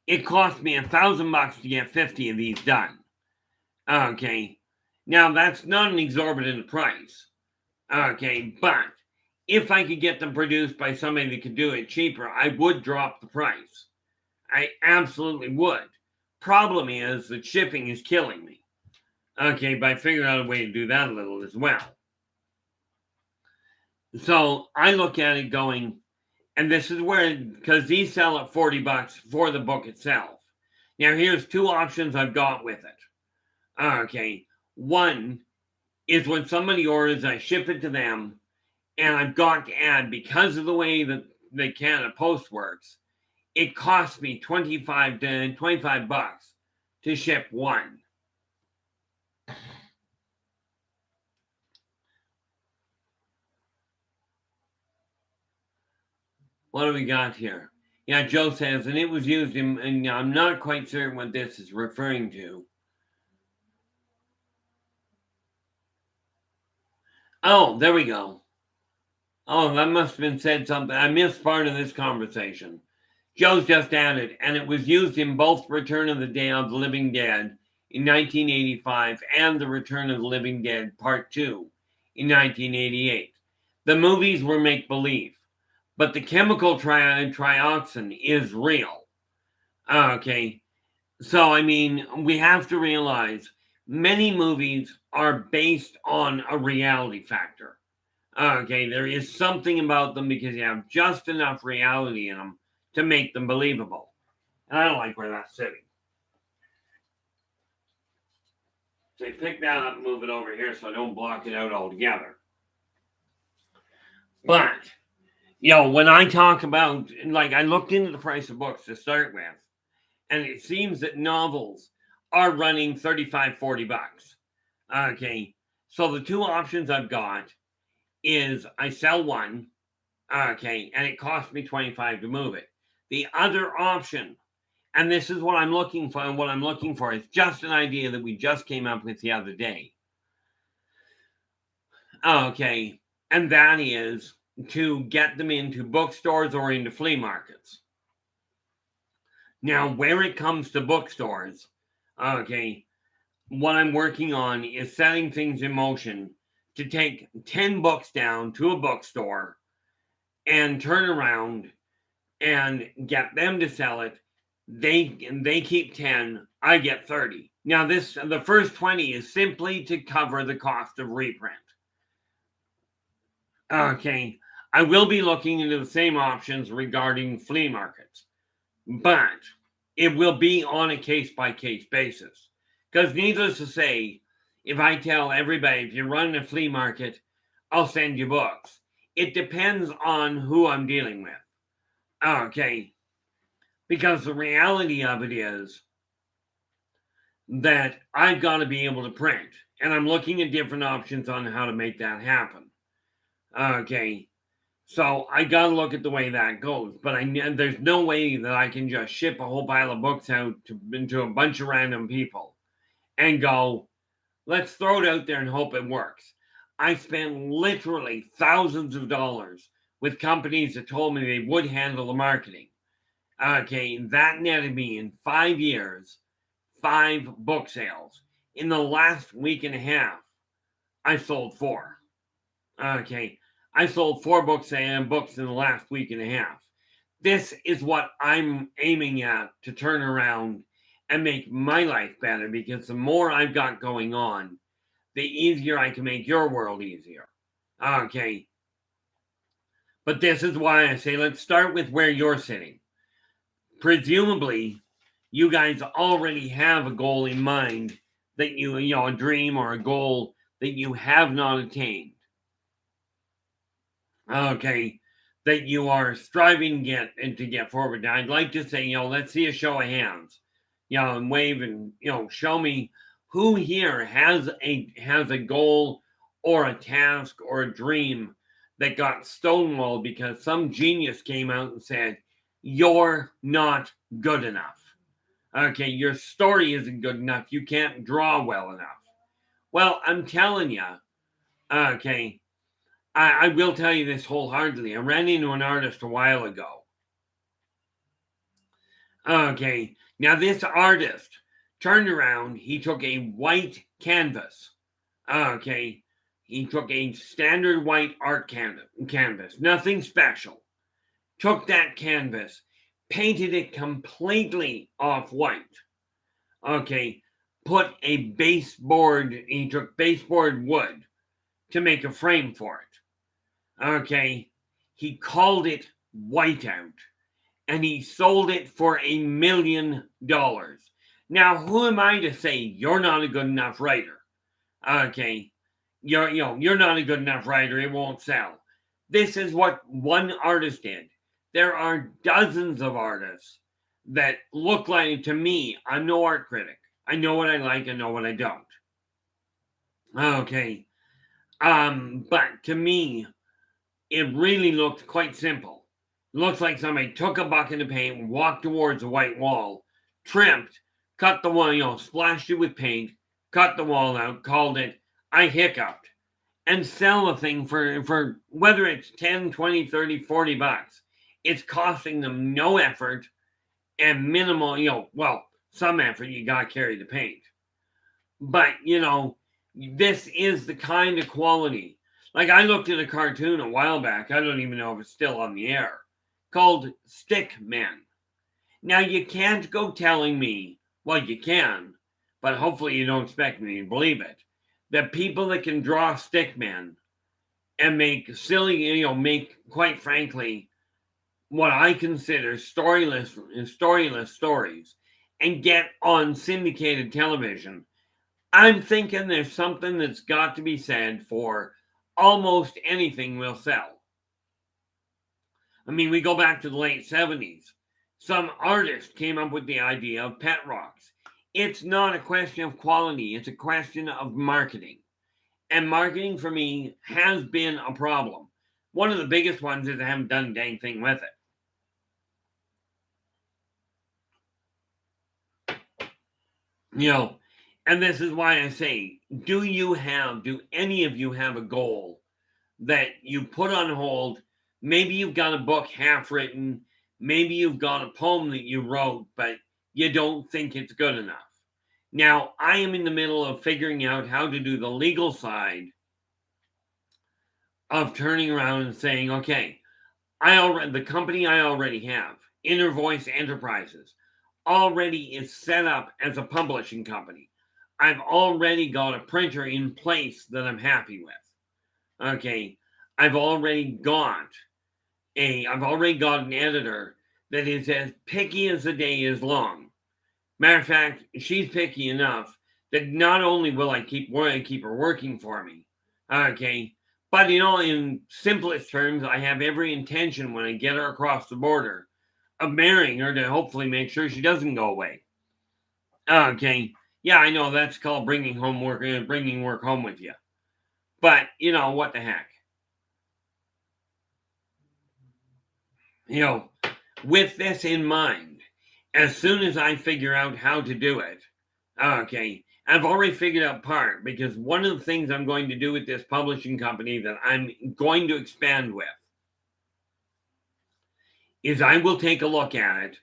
Speaker 1: it cost me $1,000 to get 50 of these done. Okay, now that's not an exorbitant price. Okay, but if I could get them produced by somebody that could do it cheaper, I would drop the price. I absolutely would. Problem is that shipping is killing me. Okay, but I figured out a way to do that a little as well. So I look at it going, and this is where, because these sell at $40 for the book itself. Now, here's 2 options I've got with it. Okay, one is when somebody orders, I ship it to them, and I've got to add, because of the way that the Canada Post works, it costs me $25 to ship one. What do we got here? Yeah, Joe says, and it was used in, and I'm not quite certain what this is referring to. Oh, there we go. Oh, that must have been said something. I missed part of this conversation. Joe's just added, and it was used in both Return of the Day of the Living Dead in 1985 and The Return of the Living Dead Part 2 in 1988. The movies were make-believe, but the chemical trioxin is real. Okay, So, I mean, we have to realize many movies are based on a reality factor. Okay, there is something about them because you have just enough reality in them to make them believable. And I don't like where that's sitting. So you pick that up and move it over here so I don't block it out altogether. But, when I talk about, like, I looked into the price of books to start with, and it seems that novels are running 35, 40 bucks. Okay, so the two options I've got is I sell one, okay, and it costs me 25 to move it. The other option, and this is what I'm looking for, and what I'm looking for is just an idea that we just came up with the other day. Okay, and that is to get them into bookstores or into flea markets. Now, where it comes to bookstores, okay, what I'm working on is setting things in motion to take 10 books down to a bookstore and turn around and get them to sell it. They keep 10, I get 30. Now the first 20 is simply to cover the cost of reprint. Okay, I will be looking into the same options regarding flea markets, but it will be on a case-by-case basis. Because needless to say, if I tell everybody, if you run a flea market, I'll send you books. It depends on who I'm dealing with. Okay, because the reality of it is that I've got to be able to print, and I'm looking at different options on how to make that happen. Okay, so I got to look at the way that goes, but there's no way that I can just ship a whole pile of books out into a bunch of random people and go, let's throw it out there and hope it works. I spent literally thousands of dollars with companies that told me they would handle the marketing. Okay, that netted me in 5 years, 5 book sales. In the last week and a half, I sold 4. Okay, I sold 4 books in the last week and a half. This is what I'm aiming at to turn around and make my life better, because the more I've got going on, the easier I can make your world easier. Okay. But this is why I say let's start with where you're sitting. Presumably, you guys already have a goal in mind that a dream or a goal that you have not attained. Okay. That you are striving to get forward. Now, I'd like to say, let's see a show of hands. And wave and, show me who here has a goal or a task or a dream that got stonewalled because some genius came out and said, you're not good enough. Okay, your story isn't good enough. You can't draw well enough. Well, I'm telling you, okay, I will tell you this wholeheartedly. I ran into an artist a while ago. Okay, now this artist turned around. He took a white canvas. Okay, he took a standard white art canvas, nothing special. Took that canvas, painted it completely off white. Okay, put a baseboard, he took baseboard wood to make a frame for it. Okay, he called it Whiteout, and he sold it for $1 million. Now, who am I to say you're not a good enough writer? Okay, you're not a good enough writer, it won't sell. This is what one artist did. There are dozens of artists that look like, to me, I'm no art critic. I know what I like, I know what I don't. Okay. But to me, it really looked quite simple. It looks like somebody took a bucket of paint, walked towards a white wall, trimmed, cut the wall, splashed it with paint, cut the wall out, called it, I hiccuped, and sell the thing for whether it's 10, 20, 30, 40 bucks. It's costing them no effort and minimal, some effort. You got to carry the paint. But, this is the kind of quality. Like, I looked at a cartoon a while back, I don't even know if it's still on the air, called Stick Men. Now, you can't go telling me well, you can, but hopefully you don't expect me to believe it. The people that can draw stickmen and make silly, make, quite frankly, what I consider storyless stories and get on syndicated television, I'm thinking there's something that's got to be said for almost anything will sell. I mean, we go back to the late 70s. Some artist came up with the idea of pet rocks. It's not a question of quality, it's a question of marketing. And marketing for me has been a problem. One of the biggest ones is I haven't done a dang thing with it. And this is why I say, do any of you have a goal that you put on hold? Maybe you've got a book half written, maybe you've got a poem that you wrote, but you don't think it's good enough. Now, I am in the middle of figuring out how to do the legal side of turning around and saying, okay, the company I already have, Inner Voice Enterprises, already is set up as a publishing company. I've already got a printer in place that I'm happy with. Okay, I've already got an editor that is as picky as the day is long. Matter of fact, she's picky enough that not only will I keep her working for me, okay, but in simplest terms, I have every intention when I get her across the border of marrying her to hopefully make sure she doesn't go away. Okay, yeah, I know that's called bringing work home with you, but what the heck. With this in mind, as soon as I figure out how to do it, okay, I've already figured out part, because one of the things I'm going to do with this publishing company that I'm going to expand with is I will take a look at it.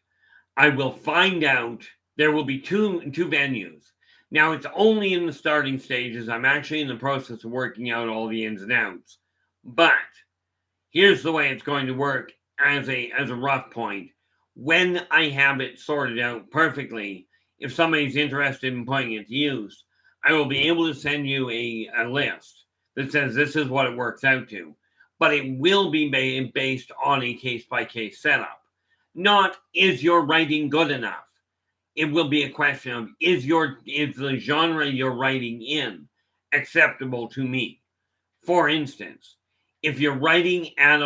Speaker 1: I will find out there will be two venues. Now, it's only in the starting stages. I'm actually in the process of working out all the ins and outs. But here's the way it's going to work as a rough point. When I have it sorted out perfectly, if somebody's interested in putting it to use, I will be able to send you a list that says this is what it works out to. But it will be based on a case-by-case setup. Not, is your writing good enough? It will be a question of, is the genre you're writing in acceptable to me? For instance, if you're writing an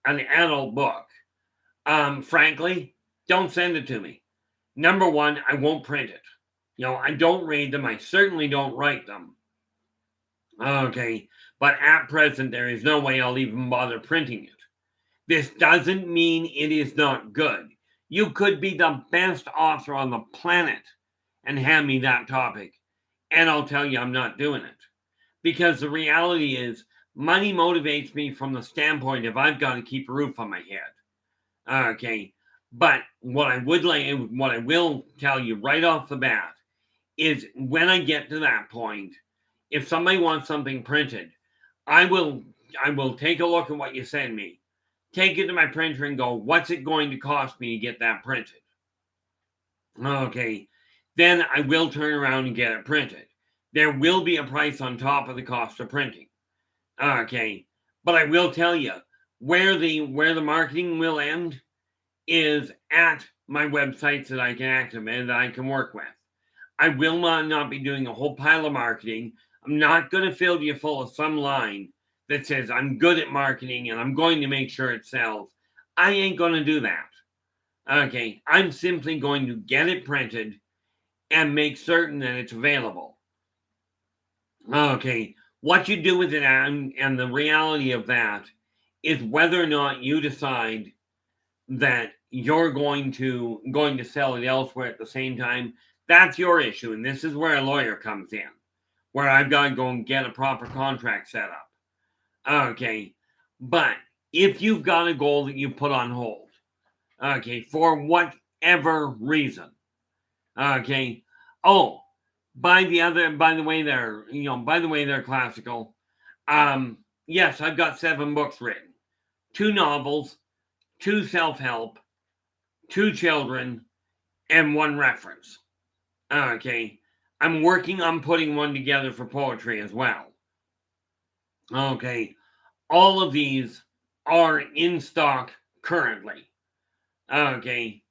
Speaker 1: adult book, frankly, don't send it to me. Number one, I won't print it. I don't read them. I certainly don't write them. Okay, but at present, there is no way I'll even bother printing it. This doesn't mean it is not good. You could be the best author on the planet and hand me that topic, and I'll tell you I'm not doing it. Because the reality is, money motivates me from the standpoint of I've got to keep a roof on my head. Okay, but what I will tell you right off the bat is, when I get to that point, if somebody wants something printed, I will take a look at what you send me, take it to my printer and go, what's it going to cost me to get that printed? Okay, then I will turn around and get it printed. There will be a price on top of the cost of printing. Okay, but I will tell you, where the marketing will end is at my websites that I can activate, that I can work with. I will not be doing a whole pile of marketing. I'm not going to fill you full of some line that says I'm good at marketing and I'm going to make sure it sells. I ain't going to do that. Okay, I'm simply going to get it printed and make certain that it's available. Okay, what you do with it, and the reality of that is whether or not you decide that you're going to sell it elsewhere at the same time. That's your issue, and this is where a lawyer comes in, where I've got to go and get a proper contract set up. Okay, but if you've got a goal that you put on hold, okay, for whatever reason, okay, by the way they're classical. Yes, I've got 7 books written, 2 novels, 2 self-help, 2 children, and 1 reference. Okay. I'm working on putting one together for poetry as well. Okay. All of these are in stock currently. Okay.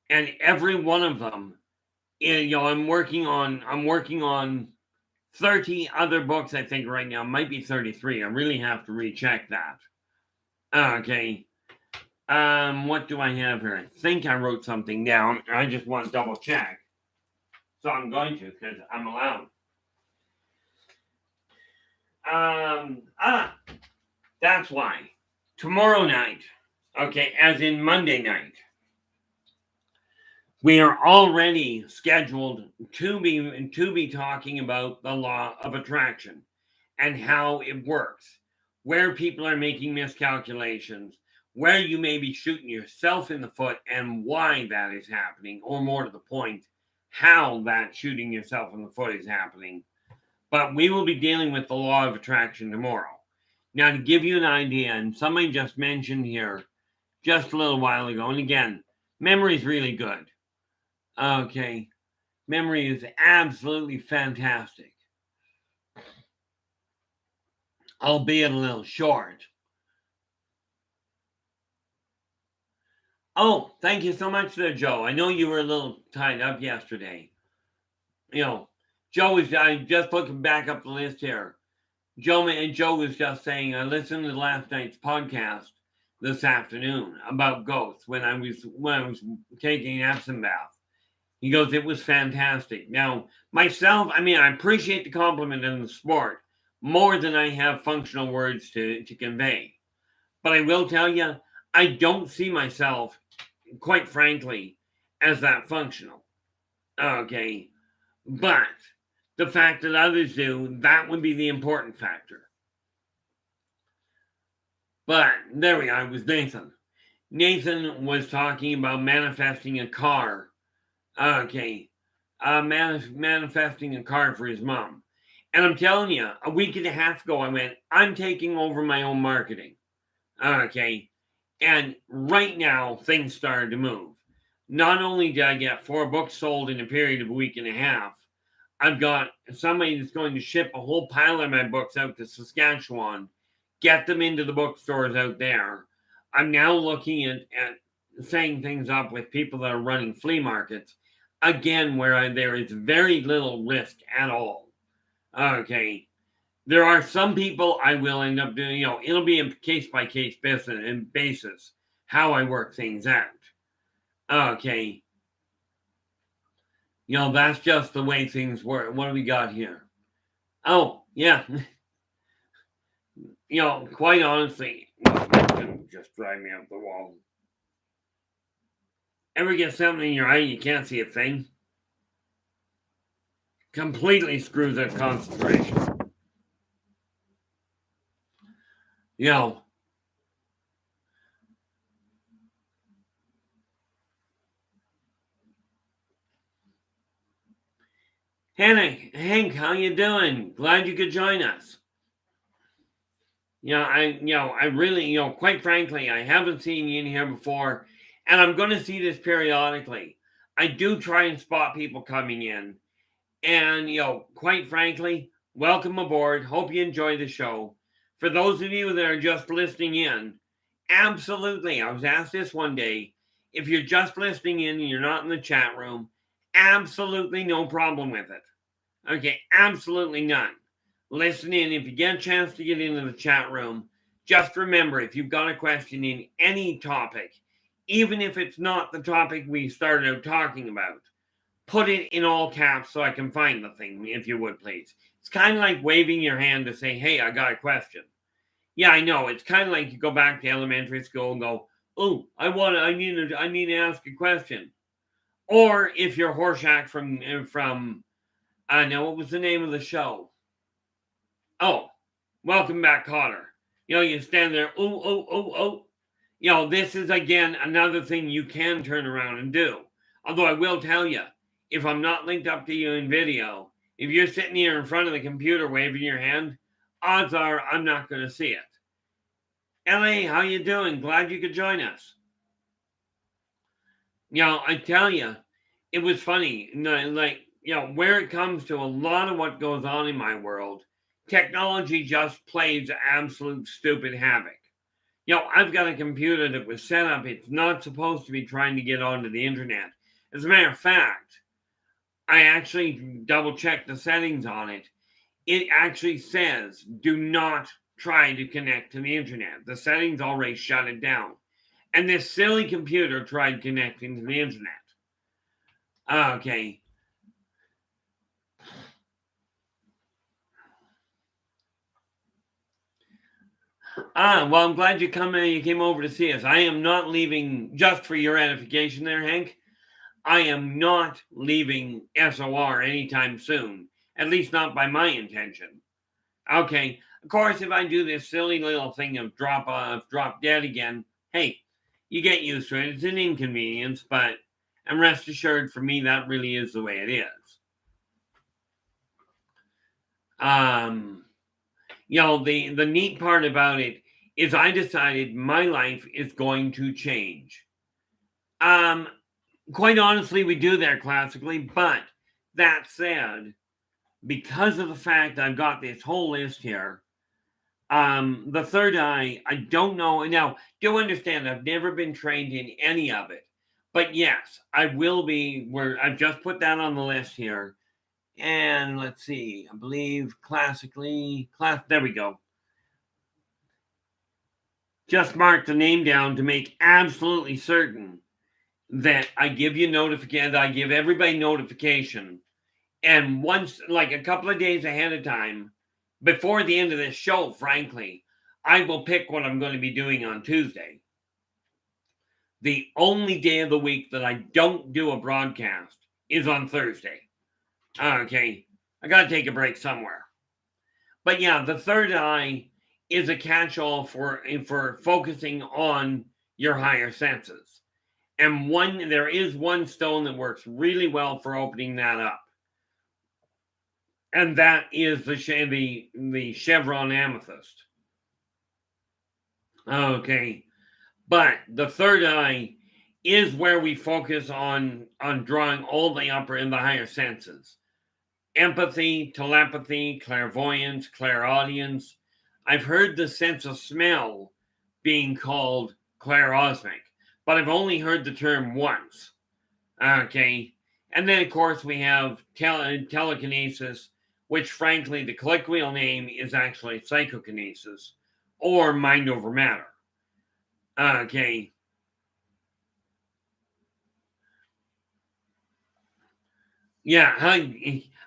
Speaker 1: And every one of them, I'm working on 30 other books, I think, right now. It might be 33. I really have to recheck that. Okay. What do I have here? I think I wrote something down. I just want to double check. So I'm going to, because I'm allowed. That's why. Tomorrow night, okay, as in Monday night, we are already scheduled to be talking about the law of attraction and how it works, where people are making miscalculations, where you may be shooting yourself in the foot and why that is happening, or more to the point, how that shooting yourself in the foot is happening. But we will be dealing with the law of attraction tomorrow. Now, to give you an idea, and somebody just mentioned here just a little while ago, and again, memory is really good. Okay, memory is absolutely fantastic, albeit a little short. Oh, thank you so much there, Joe. I know you were a little tied up yesterday. Joe I just looking back up the list here. Joe was just saying, I listened to last night's podcast this afternoon about ghosts when I was taking an Epsom bath. He goes, it was fantastic. Now, myself, I appreciate the compliment in the sport more than I have functional words to convey. But I will tell you, I don't see myself, quite frankly, as that functional. Okay. But the fact that others do, that would be the important factor. But there we are. It was Nathan. Nathan was talking about manifesting a car. Okay. Manifesting a car for his mom. And I'm telling you, a week and a half ago, I went, I'm taking over my own marketing. Okay. And right now, things started to move. Not only did I get 4 books sold in a period of a week and a half, I've got somebody that's going to ship a whole pile of my books out to Saskatchewan, get them into the bookstores out there. I'm now looking at setting things up with people that are running flea markets, again, where there is very little risk at all. Okay. There are some people I will end up doing, it'll be a case-by-case basis how I work things out. Okay. That's just the way things work. What do we got here? Oh, yeah. Quite honestly, just drive me up the wall. Ever get something in your eye and you can't see a thing? Completely screws up concentration. Hank, how you doing? Glad you could join us. I really, quite frankly, I haven't seen you in here before, and I'm going to see this periodically. I do try and spot people coming in, and, quite frankly, welcome aboard. Hope you enjoy the show. For those of you that are just listening in, absolutely, I was asked this one day, if you're just listening in and you're not in the chat room, absolutely no problem with it. Okay, absolutely none. Listen in. If you get a chance to get into the chat room, just remember, if you've got a question in any topic, even if it's not the topic we started out talking about, put it in all caps so I can find the thing, if you would, please. It's kind of like waving your hand to say, hey, I got a question. Yeah, I know. It's kind of like you go back to elementary school and go, oh, I need to ask a question. Or if you're Horshack from I know, what was the name of the show? Oh, welcome back, Cotter. You stand there, this is, again, another thing you can turn around and do. Although I will tell you, if I'm not linked up to you in video, if you're sitting here in front of the computer waving your hand, odds are I'm not going to see it. LA, how you doing? Glad you could join us. I tell you, it was funny. Like, where it comes to a lot of what goes on in my world, technology just plays absolute stupid havoc. I've got a computer that was set up. It's not supposed to be trying to get onto the internet. As a matter of fact, I actually double checked the settings on it. It actually says, do not try to connect to the internet. The settings already shut it down. And this silly computer tried connecting to the internet. Okay. Well, I'm glad you came over to see us. I am not leaving, just for your edification there, Hank. I am not leaving SOR anytime soon. At least not by my intention. Okay. Of course, if I do this silly little thing of drop dead again, hey, you get used to it. It's an inconvenience, but and rest assured, for me, that really is the way it is. The neat part about it is I decided my life is going to change. Quite honestly, we do that classically, but that said, because of the fact I've got this whole list here, the third eye, I don't know. Now, do understand, I've never been trained in any of it. But yes, I will be, I've just put that on the list here. And let's see, I believe there we go. Just mark the name down to make absolutely certain that I give you notification, I give everybody notification. And once, like a couple of days ahead of time, before the end of this show, frankly, I will pick what I'm going to be doing on Tuesday. The only day of the week that I don't do a broadcast is on Thursday. Okay, I got to take a break somewhere. But yeah, the third eye is a catch-all for focusing on your higher senses. And there is one stone that works really well for opening that up. And that is the chevron amethyst. Okay. But the third eye is where we focus on drawing all the upper and the higher senses. Empathy, telepathy, clairvoyance, clairaudience. I've heard the sense of smell being called clairosmic, but I've only heard the term once. Okay. And then, of course, we have telekinesis, which, frankly, the colloquial name is actually psychokinesis or mind over matter. Okay. Yeah,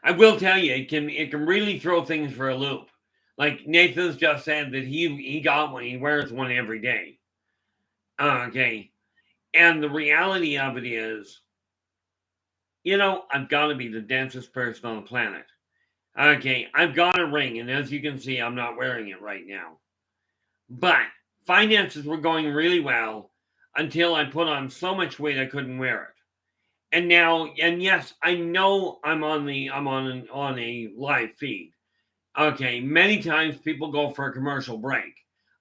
Speaker 1: I will tell you, it can really throw things for a loop. Like Nathan's just said that he got one, he wears one every day. Okay. And the reality of it is, I've got to be the densest person on the planet. Okay, I've got a ring, and as you can see, I'm not wearing it right now. But finances were going really well until I put on so much weight I couldn't wear it. And now, and yes, I know I'm on a live feed. Okay, many times people go for a commercial break.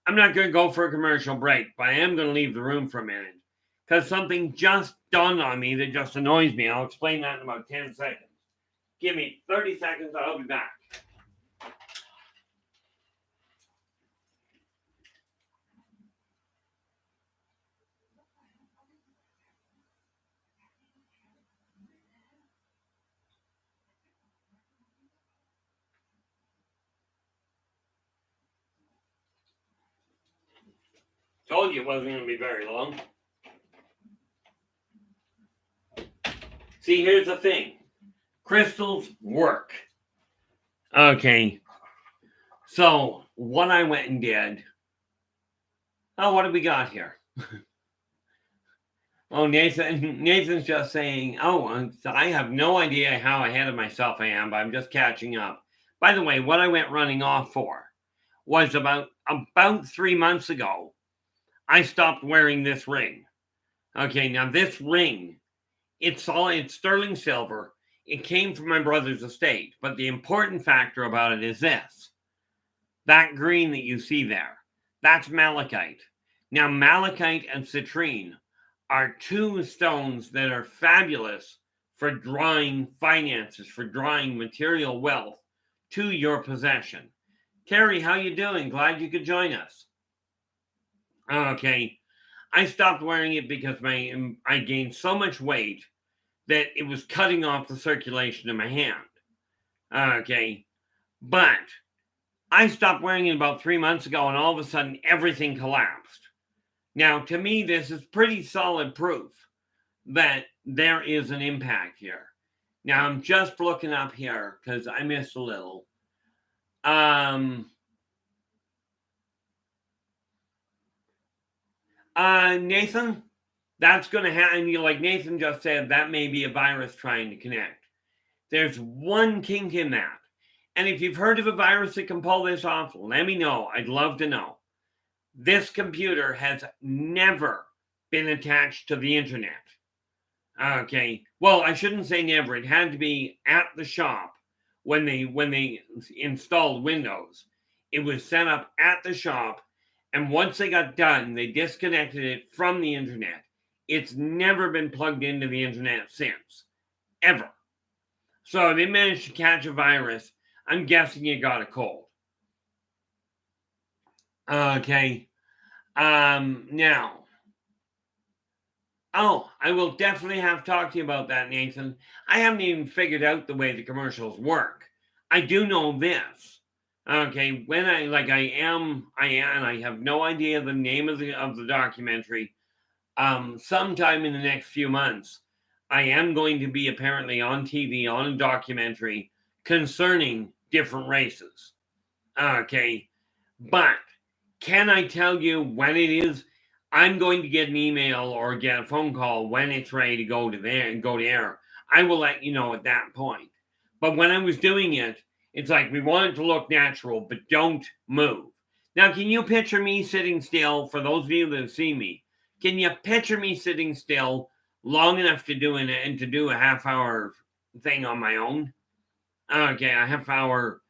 Speaker 1: I'm not going to go for a commercial break, but I am going to leave the room for a minute because something just dawned on me that just annoys me. I'll explain that in about 10 seconds. Give me 30 seconds, I'll be back. Told you it wasn't going to be very long. See, here's the thing. Crystals work. Okay. So, what I went and did. Oh, what have we got here? Oh, Nathan's just saying, I have no idea how ahead of myself I am, but I'm just catching up. By the way, what I went running off for was about 3 months ago, I stopped wearing this ring. Okay, now this ring, it's sterling silver. It came from my brother's estate, but the important factor about it is this. That green that you see there, that's malachite. Now, malachite and citrine are two stones that are fabulous for drawing finances, for drawing material wealth to your possession. Terry, how you doing? Glad you could join us. Okay. I stopped wearing it because I gained so much weight that it was cutting off the circulation in my hand. Okay. But I stopped wearing it about 3 months ago, and all of a sudden everything collapsed. Now, to me, this is pretty solid proof that there is an impact here. Now, I'm just looking up here because I missed a little. Nathan, that's going to happen. Like Nathan just said, that may be a virus trying to connect. There's one kink in that. And if you've heard of a virus that can pull this off, let me know. I'd love to know. This computer has never been attached to the internet. Okay. Well, I shouldn't say never. It had to be at the shop when they installed Windows. It was set up at the shop, and once they got done, they disconnected it from the internet. It's never been plugged into the internet since, ever. So if it managed to catch a virus, I'm guessing it got a cold. Okay. Now. Oh, I will definitely have to talk to you about that, Nathan. I haven't even figured out the way the commercials work. I do know this. Okay, when I have no idea the name of the documentary. Sometime in the next few months, I am going to be apparently on TV on a documentary concerning different races. Okay, but can I tell you when it is? I'm going to get an email or get a phone call when it's ready to go to air. I will let you know at that point. But when I was doing it, it's like we want it to look natural, but don't move. Now, can you picture me sitting still? For those of you that see me, can you picture me sitting still long enough to do a half-hour thing on my own? Okay, a half-hour,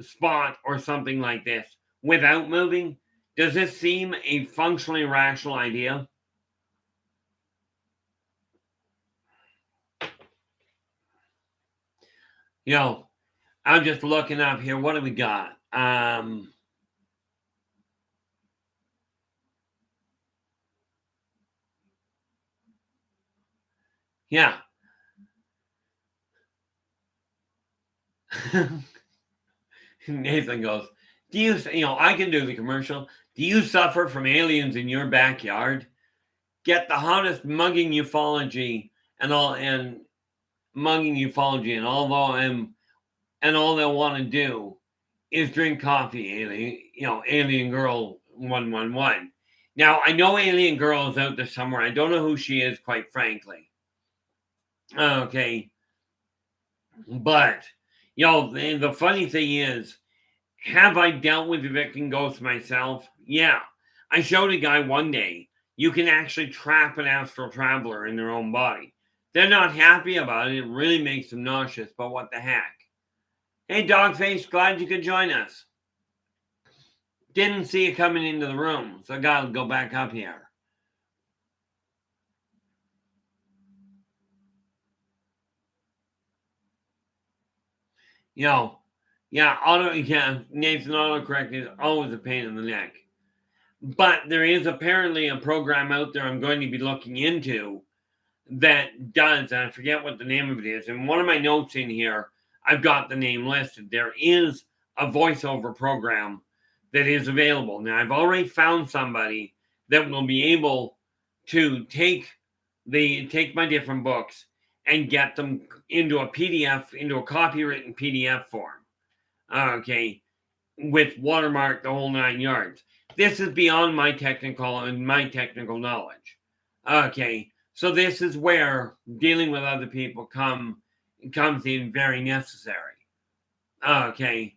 Speaker 1: spot or something like this without moving. Does this seem a functionally rational idea? I'm just looking up here. What do we got? Yeah. Nathan goes, I can do the commercial. Do you suffer from aliens in your backyard? Get the hottest mugging ufology and all they'll want to do is drink coffee, alien girl 111. Now, I know alien girl is out there somewhere. I don't know who she is, quite frankly. Okay. But, the funny thing is, have I dealt with evicting ghosts myself? Yeah. I showed a guy one day, you can actually trap an astral traveler in their own body. They're not happy about it. It really makes them nauseous, but what the heck? Hey, Dogface, glad you could join us. Didn't see you coming into the room, so I got to go back up here. Nathan autocorrect is always a pain in the neck. But there is apparently a program out there I'm going to be looking into that does, and I forget what the name of it is. In one of my notes in here, I've got the name listed. There is a voiceover program that is available. Now, I've already found somebody that will be able to take my different books and get them into a PDF, into a copywritten PDF form. Okay, with watermark, the whole 9 yards. This is beyond my technical knowledge. Okay, so this is where dealing with other people comes in very necessary. Okay.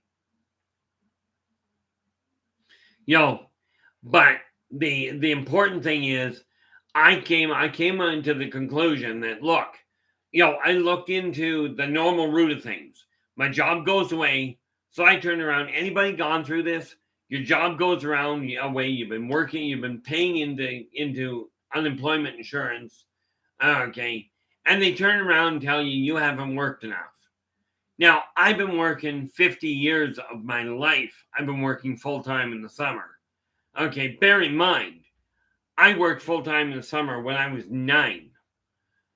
Speaker 1: But the important thing is I came into the conclusion that, look, I looked into the normal root of things. My job goes away, so I turn around. Anybody gone through this? Your job goes away. You've been working. You've been paying into unemployment insurance. Okay, and they turn around and tell you you haven't worked enough. Now, I've been working 50 years of my life. I've been working full-time in the summer. Okay, bear in mind, I worked full-time in the summer when I was 9.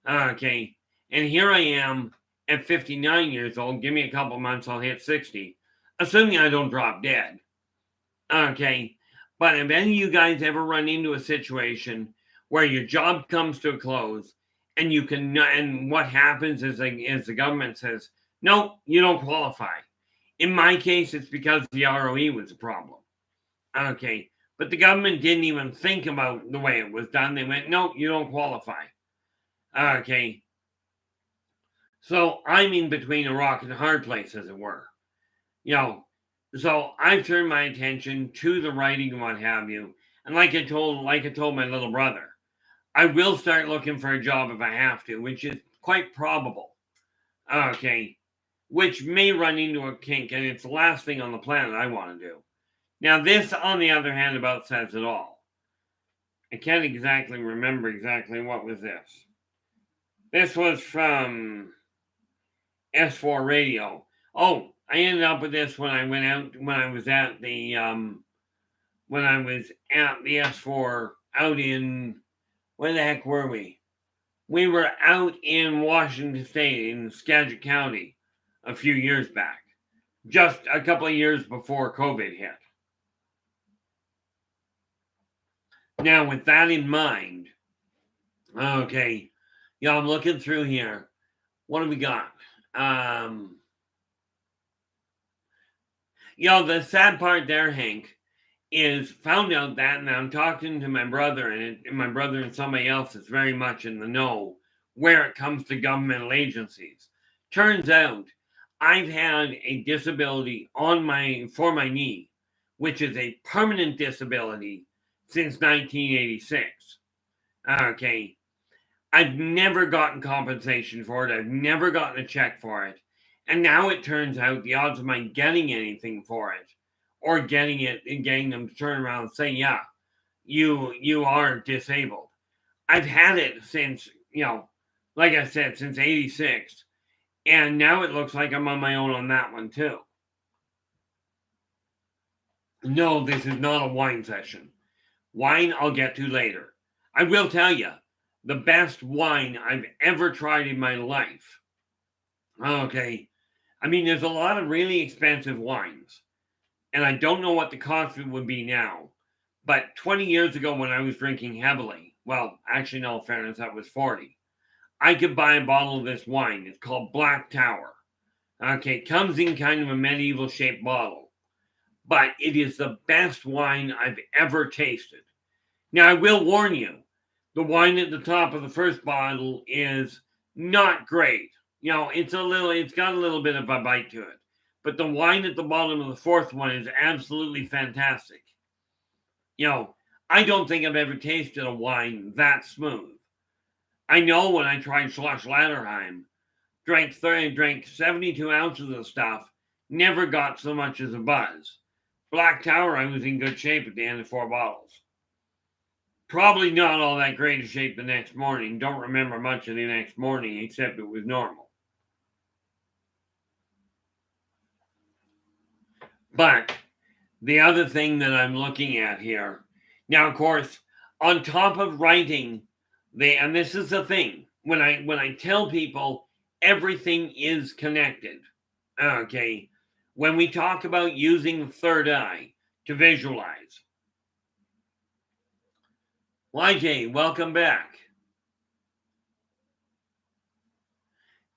Speaker 1: Okay, and here I am at 59 years old. Give me a couple months, I'll hit 60, assuming I don't drop dead. Okay, but if any of you guys ever run into a situation where your job comes to a close and you can, and what happens is the government says, no, you don't qualify. In my case, it's because the ROE was a problem. Okay, but the government didn't even think about the way it was done. They went, no, you don't qualify. Okay, so I'm in between a rock and a hard place, as it were. So I've turned my attention to the writing and what have you. And like I told my little brother, I will start looking for a job if I have to, which is quite probable. Okay, which may run into a kink, and it's the last thing on the planet I want to do. Now, this, on the other hand, about says it all. I can't exactly remember exactly what was this. This was from S4 Radio. Oh, I ended up with this when I was at the S4 out in, where the heck were we? We were out in Washington State in Skagit County a few years back, just a couple of years before COVID hit. Now, with that in mind, okay, I'm looking through here. What do we got? The sad part there, Hank, is found out that, and I'm talking to my brother, and my brother and somebody else is very much in the know where it comes to governmental agencies. Turns out I've had a disability for my knee, which is a permanent disability since 1986. Okay. I've never gotten compensation for it. I've never gotten a check for it. And now it turns out the odds of my getting anything for it, or getting it and getting them to turn around and say, yeah, you are disabled. I've had it since, like I said, since 86. And now it looks like I'm on my own on that one too. No, this is not a wine session. Wine I'll get to later. I will tell you, the best wine I've ever tried in my life. Okay. I mean, there's a lot of really expensive wines, and I don't know what the cost of it would be now. But 20 years ago, when I was drinking heavily, well, actually, no, fairness, that was 40, I could buy a bottle of this wine. It's called Black Tower. Okay, it comes in kind of a medieval shaped bottle, but it is the best wine I've ever tasted. Now, I will warn you, the wine at the top of the first bottle is not great. It's got a little bit of a bite to it. But the wine at the bottom of the fourth one is absolutely fantastic. I don't think I've ever tasted a wine that smooth. I know when I tried Schloss Latterheim, drank 72 ounces of stuff, never got so much as a buzz. Black Tower, I was in good shape at the end of 4 bottles. Probably not all that great a shape the next morning. Don't remember much of the next morning, except it was normal. But the other thing that I'm looking at here, now, of course, on top of writing, and this is the thing, when I tell people everything is connected, okay, when we talk about using the third eye to visualize. YJ, welcome back.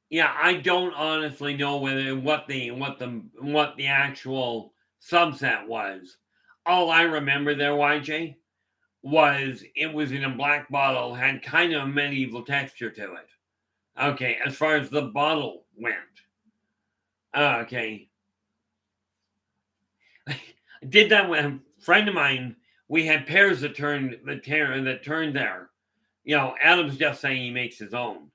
Speaker 1: Yeah, I don't honestly know what the actual subset was. All I remember there, YJ, was it was in a black bottle, had kind of a medieval texture to it. Okay, as far as the bottle went. Okay. I did that with a friend of mine. We had pears that turned there. Adam's just saying he makes his own.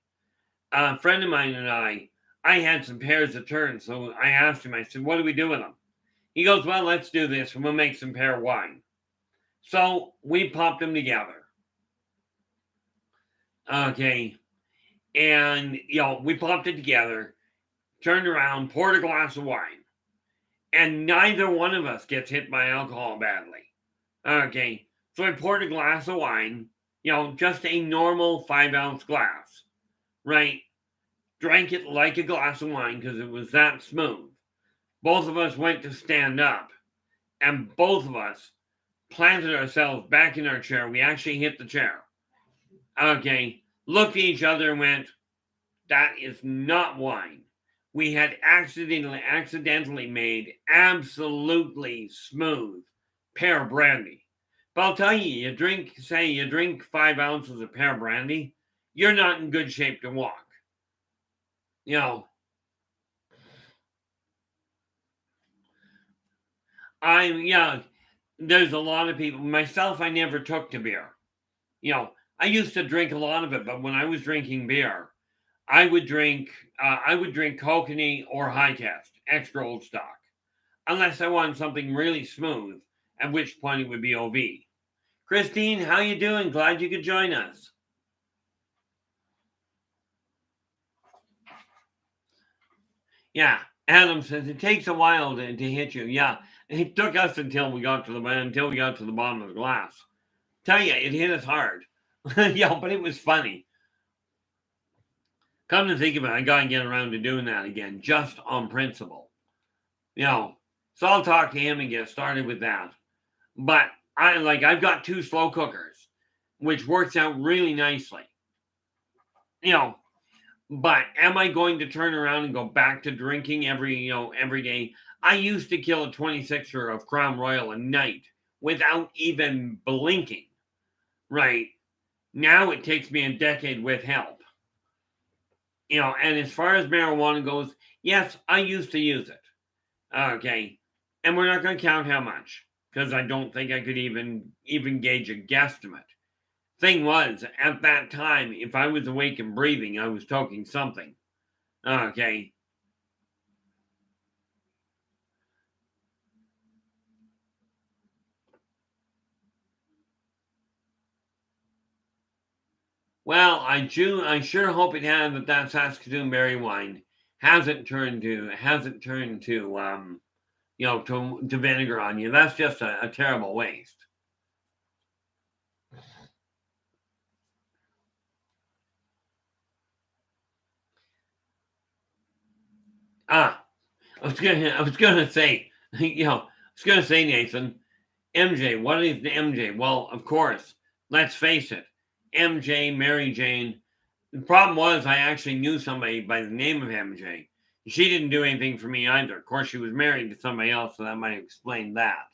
Speaker 1: A friend of mine and I had some pears that turned, so I asked him, I said, what do we do with them? He goes, well, let's do this, and we'll make some pear wine. So we popped them together. Okay. And, we popped it together, turned around, poured a glass of wine. And neither one of us gets hit by alcohol badly. Okay. So I poured a glass of wine, just a normal 5-ounce glass, right? Drank it like a glass of wine because it was that smooth. Both of us went to stand up, and both of us planted ourselves back in our chair. We actually hit the chair. Okay. Looked at each other and went, that is not wine. We had accidentally made absolutely smooth pear brandy. But I'll tell you, you drink 5 ounces of pear brandy, you're not in good shape to walk. There's a lot of people. Myself, I never took to beer. I used to drink a lot of it, but when I was drinking beer, I would drink kokanee or high test, extra old stock, unless I wanted something really smooth, at which point it would be OV. Christine, how you doing? Glad you could join us. Yeah, Adam says it takes a while to hit you. Yeah, it took us until we got to the bottom of the glass. Tell you, it hit us hard. Yeah, but it was funny. Come to think of it, I gotta get around to doing that again, just on principle. So I'll talk to him and get started with that. But I've got 2 slow cookers, which works out really nicely. But am I going to turn around and go back to drinking every day? I used to kill a 26er of Crown Royal a night without even blinking. Right. Now it takes me a decade with help. And as far as marijuana goes, yes, I used to use it. Okay. And we're not going to count how much, because I don't think I could even gauge a guesstimate. Thing was, at that time, if I was awake and breathing, I was toking something. Okay. Well, I sure hope it had that Saskatoon berry wine hasn't turned to to vinegar on you. That's just a terrible waste. I was gonna say, Nathan, MJ. What is the MJ? Well, of course, let's face it, MJ, Mary Jane. The problem was I actually knew somebody by the name of MJ. She didn't do anything for me either. Of course, she was married to somebody else, so that might explain that.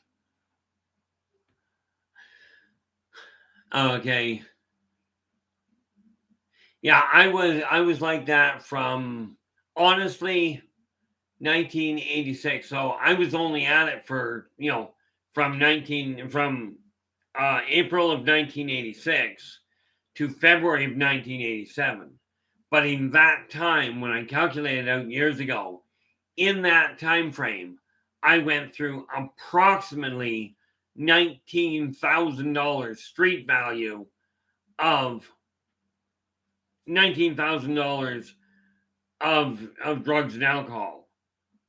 Speaker 1: Okay. Yeah, I was like that from, honestly, 1986. So I was only at it for, from April of 1986 to February of 1987. But in that time, when I calculated out years ago, in that time frame, I went through approximately $19,000 street value of $19,000 of drugs and alcohol.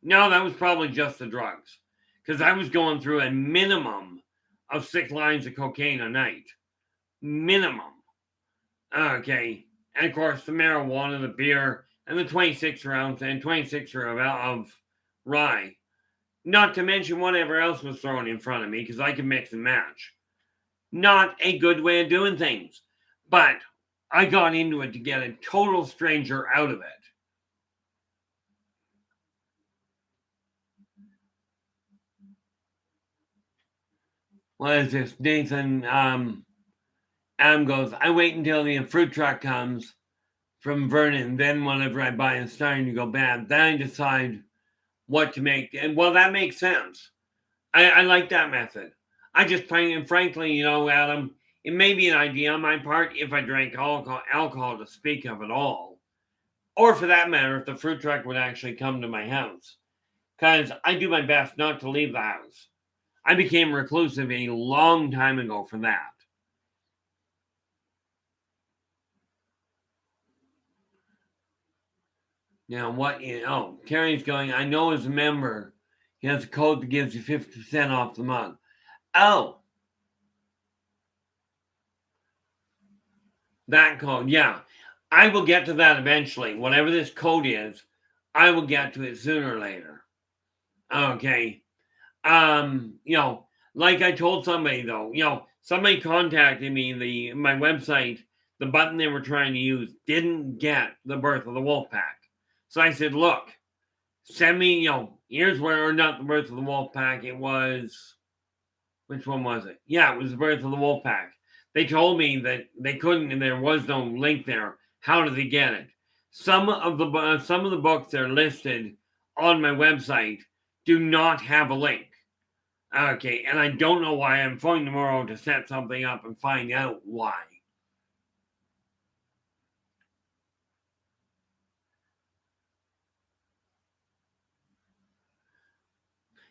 Speaker 1: No, that was probably just the drugs, because I was going through a minimum of 6 lines of cocaine a night. Minimum. Okay. And of course, the marijuana, the beer, and the 26er ounce and 26er of rye. Not to mention whatever else was thrown in front of me, because I could mix and match. Not a good way of doing things. But I got into it to get a total stranger out of it. What is this? Nathan Adam goes, I wait until the fruit truck comes from Vernon. Then whenever I buy it's starting to go bad, then I decide what to make. And well, that makes sense. I like that method. I just frankly, Adam, it may be an idea on my part if I drank alcohol to speak of at all. Or for that matter, if the fruit truck would actually come to my house. Because I do my best not to leave the house. I became reclusive a long time ago for that. Now, Terry's going, I know as a member, he has a code that gives you 50% off the mug. Oh, that code, yeah. I will get to that eventually. Whatever this code is, I will get to it sooner or later. Okay. Like I told somebody though, somebody contacted me, my website, the button they were trying to use didn't get the Birth of the Wolf Pack. So I said, look, send me, here's where, or not the Birth of the Wolf Pack, it was, which one was it? Yeah, it was the Birth of the Wolf Pack. They told me that they couldn't, and there was no link there. How did they get it? Some of the books that are listed on my website do not have a link. Okay, and I don't know why. I'm phoning tomorrow to set something up and find out why.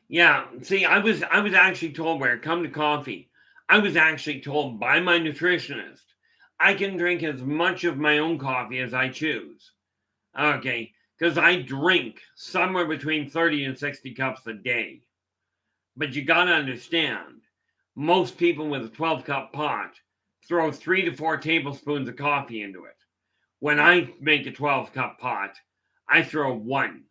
Speaker 1: Yeah, see, I was actually told where it come to coffee. I was actually told by my nutritionist I can drink as much of my own coffee as I choose. Okay, because I drink somewhere between 30 and 60 cups a day. But you got to understand, most people with a 12-cup pot throw 3 to 4 tablespoons of coffee into it. When I make a 12-cup pot, I throw 1.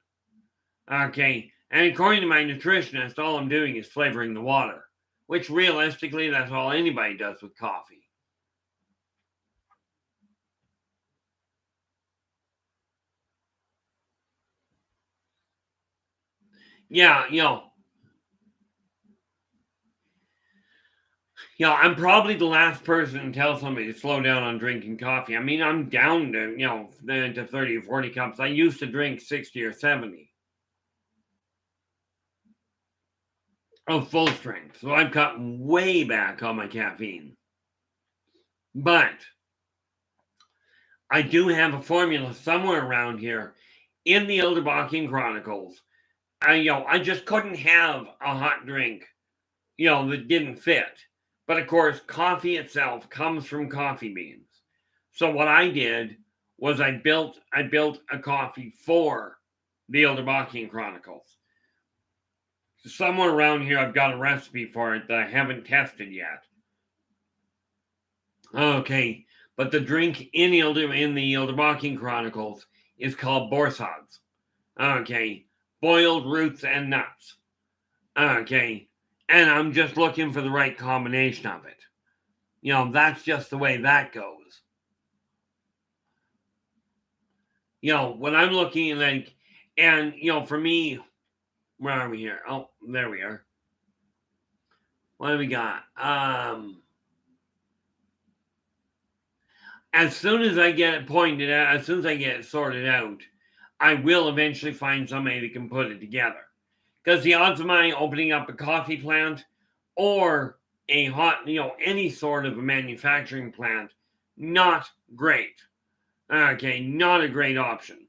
Speaker 1: Okay, and according to my nutritionist, all I'm doing is flavoring the water, which realistically, that's all anybody does with coffee. Yeah, I'm probably the last person to tell somebody to slow down on drinking coffee. I mean, I'm down to, to 30 or 40 cups. I used to drink 60 or 70 of full strength. So I've cut way back on my caffeine. But I do have a formula somewhere around here in the Yldrbac Chronicles. I just couldn't have a hot drink, that didn't fit. But of course, coffee itself comes from coffee beans. So what I did was I built a coffee for the Yldrbac Chronicles. Somewhere around here, I've got a recipe for it that I haven't tested yet. Okay, but the drink in the Yldrbac Chronicles is called Borsod's. Okay, boiled roots and nuts. Okay, and I'm just looking for the right combination of it. That's just the way that goes. When I'm looking like, and for me, where are we here? Oh, there we are. What do we got? As soon as I get it pointed out, as soon as I get it sorted out, I will eventually find somebody that can put it together. Because the odds of mine opening up a coffee plant or a any sort of a manufacturing plant, not great. Okay, not a great option.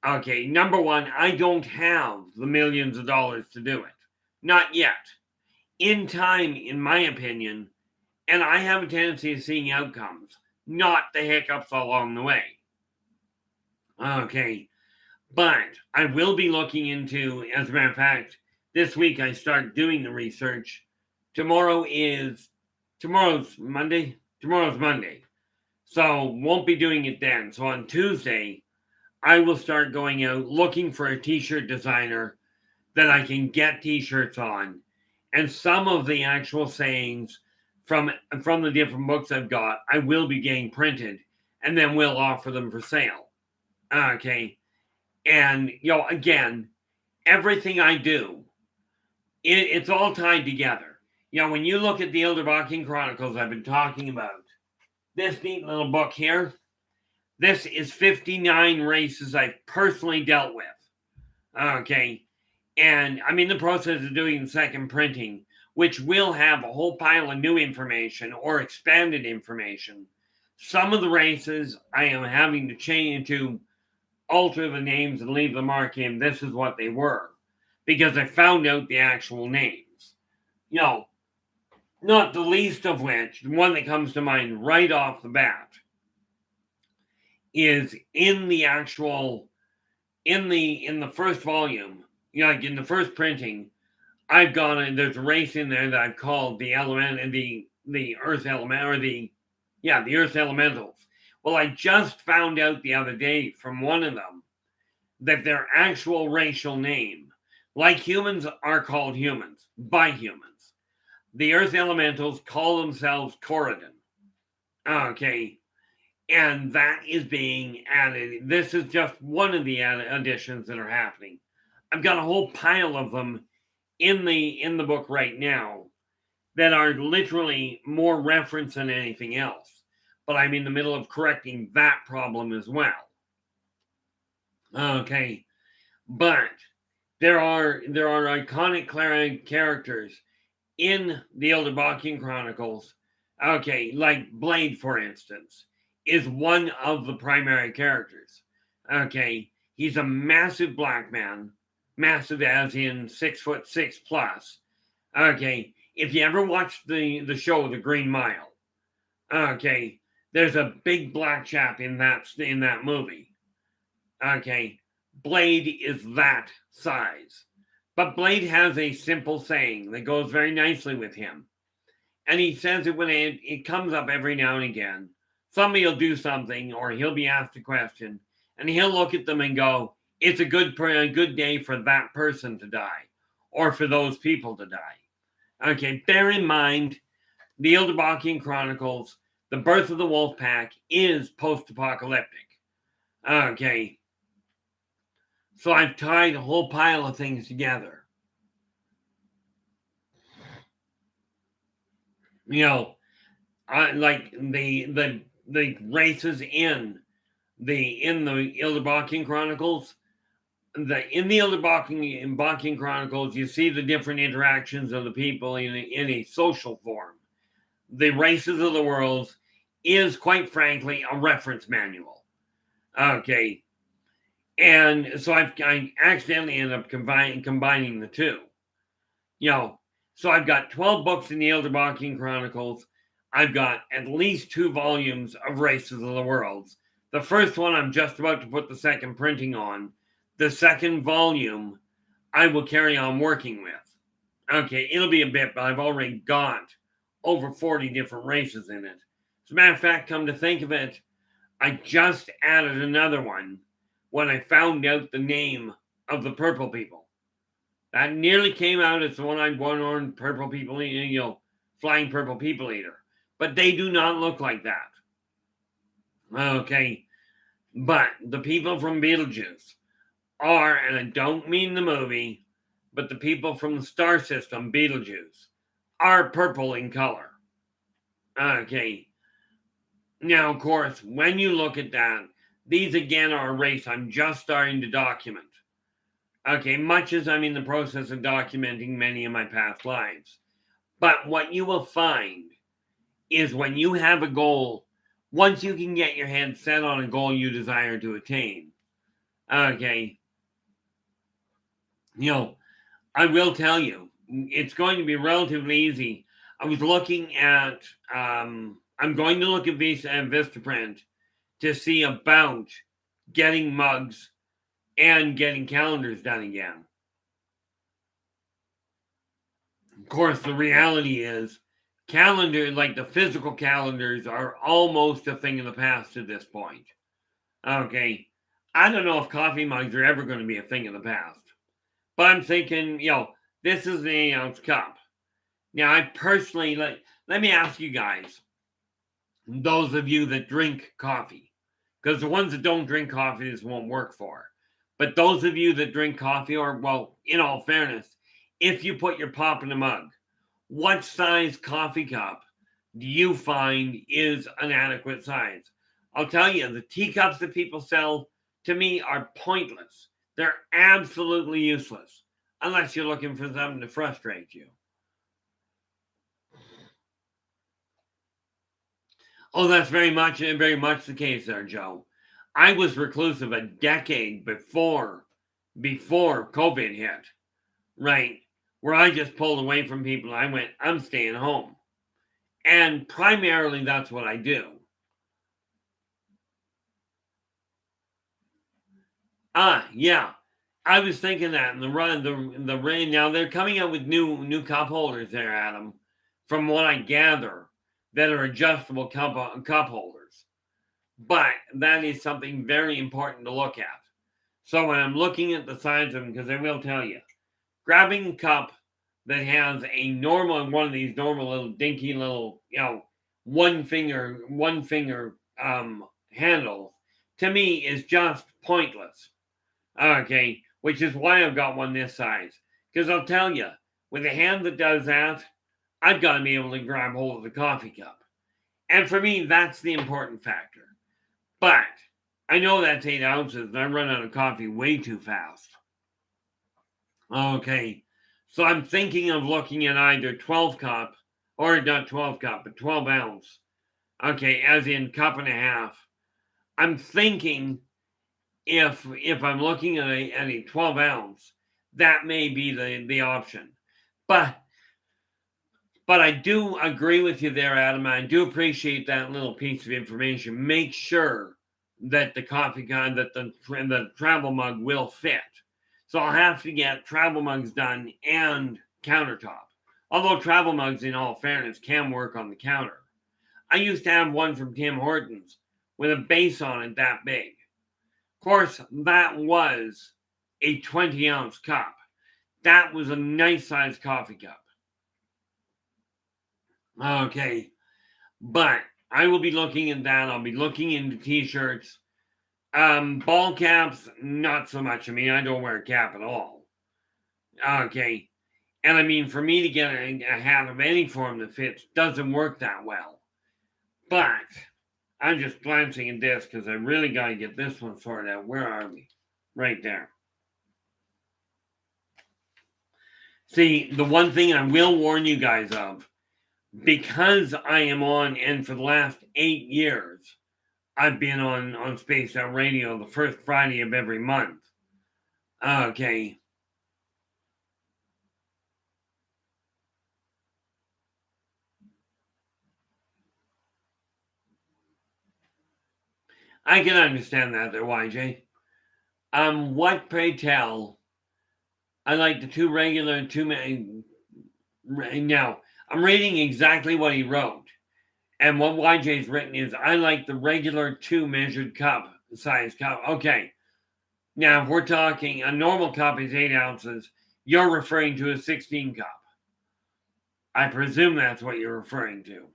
Speaker 1: Okay, number one, I don't have the millions of dollars to do it. Not yet. In time, in my opinion, and I have a tendency of seeing outcomes, not the hiccups along the way. Okay, but I will be looking into, as a matter of fact, this week I start doing the research. Tomorrow's Monday. Tomorrow's Monday. So won't be doing it then. So on Tuesday, I will start going out looking for a t-shirt designer that I can get t-shirts on. And some of the actual sayings from the different books I've got, I will be getting printed and then we'll offer them for sale. Okay. And, again, everything I do, it's all tied together. When you look at the Yldrbac Chronicles I've been talking about, this neat little book here, this is 59 races I've personally dealt with. Okay. And I'm in the process of doing the second printing, which will have a whole pile of new information or expanded information. Some of the races I am having to change to alter the names and leave the mark in. This is what they were, because I found out the actual names. Not the least of which, the one that comes to mind right off the bat, is in the actual in the first volume, like in the first printing, I've gone, there's a race in there that I've called the element and the earth element, or the earth elementals. Well, I just found out the other day from one of them that their actual racial name, like humans are called humans by humans, the earth elementals call themselves Corridon. Okay. And that is being added. This is just one of the additions that are happening. I've got a whole pile of them in the book right now that are literally more reference than anything else. But I'm in the middle of correcting that problem as well. Okay, but there are iconic characters in the Yldrbacian Chronicles. Okay, like Blade, for instance, is one of the primary characters. Okay, he's a massive black man, massive as in 6'6" plus. Okay, if you ever watched the show The Green Mile, okay, there's a big black chap in that movie. Okay, Blade is that size, but Blade has a simple saying that goes very nicely with him, and he says it when it comes up every now and again. Somebody will do something, or he'll be asked a question, and he'll look at them and go, "It's a good day for that person to die, or for those people to die." Okay, bear in mind, the Yldrbacian Chronicles, the birth of the wolf pack is post-apocalyptic. Okay, so I've tied a whole pile of things together. You know, like the races in the Yldrbacian Chronicles. In the Yldrbacian Chronicles, you see the different interactions of the people in a social form. The Races of the World is, quite frankly, a reference manual. Okay, and so I accidentally ended up combining the two. So I've got 12 books in the Yldrbacian Chronicles. I've got at least 2 volumes of Races of the Worlds. The first one I'm just about to put the second printing on. The second volume I will carry on working with. Okay, it'll be a bit, but I've already got over 40 different races in it. As a matter of fact, come to think of it, I just added another one when I found out the name of the purple people. That nearly came out as the one-eyed, one-horned purple people, flying purple people eater. But they do not look like that. Okay, but the people from Beetlejuice are, and I don't mean the movie, but the people from the star system, Beetlejuice, are purple in color. Okay. Now, of course, when you look at that, these again are a race I'm just starting to document. Okay, much as I'm in the process of documenting many of my past lives. But what you will find is when you have a goal, once you can get your head set on a goal you desire to attain, okay, I will tell you, it's going to be relatively easy. I was looking at, I'm going to look at Vistaprint to see about getting mugs and getting calendars done again. Of course, the reality is like the physical calendars, are almost a thing of the past at this point. Okay. I don't know if coffee mugs are ever going to be a thing of the past. But I'm thinking, this is the 8-ounce cup. Now, I personally, let me ask you guys, those of you that drink coffee, because the ones that don't drink coffee, this won't work for. But those of you that drink coffee, or, well, in all fairness, if you put your pop in a mug, what size coffee cup do you find is an adequate size? I'll tell you, the teacups that people sell, to me, are pointless. They're absolutely useless, unless you're looking for something to frustrate you. Oh, that's very much the case there, Joe. I was reclusive a decade before COVID hit, right? Where I just pulled away from people. I went, I'm staying home. And primarily that's what I do. Yeah. I was thinking that in the rain. Now they're coming out with new cup holders there, Adam. From what I gather, that are adjustable cup holders. But that is something very important to look at. So when I'm looking at the sides of them, because I will tell you, grabbing a cup that has a normal one of these normal little dinky little one finger handles to me is just pointless. Okay, which is why I've got one this size. Because I'll tell you, with a hand that does that, I've got to be able to grab hold of the coffee cup. And for me, that's the important factor. But I know that's 8 ounces, and I run out of coffee way too fast. Okay, so I'm thinking of looking at either 12 cup, or not 12 cup, but 12 ounce. Okay, as in cup and a half. I'm thinking if I'm looking at a 12 ounce, that may be the option. But I do agree with you there, Adam. I do appreciate that little piece of information. Make sure that the coffee can that the travel mug will fit. So I'll have to get travel mugs done and countertop. Although travel mugs, in all fairness, can work on the counter. I used to have one from Tim Hortons with a base on it that big. Of course, that was a 20-ounce cup. That was a nice sized coffee cup. Okay, but I will be looking at that. I'll be looking into t-shirts. Ball caps, not so much. I mean, I don't wear a cap at all. Okay, and I mean, for me to get a hat of any form that fits doesn't work that well. But I'm just glancing at this because I really got to get this one sorted out. Where are we? Right there. See, the one thing I will warn you guys of, because I am on, and for the last 8 years, I've been on Spaced Out Radio the first Friday of every month. Okay. I can understand that there, YJ. What, pray tell, I like the two regular, now, I'm reading exactly what he wrote. And what YJ's written is, I like the regular 2 measured cup, size cup. Okay. Now, if we're talking, a normal cup is 8 ounces. You're referring to a 16 cup. I presume that's what you're referring to.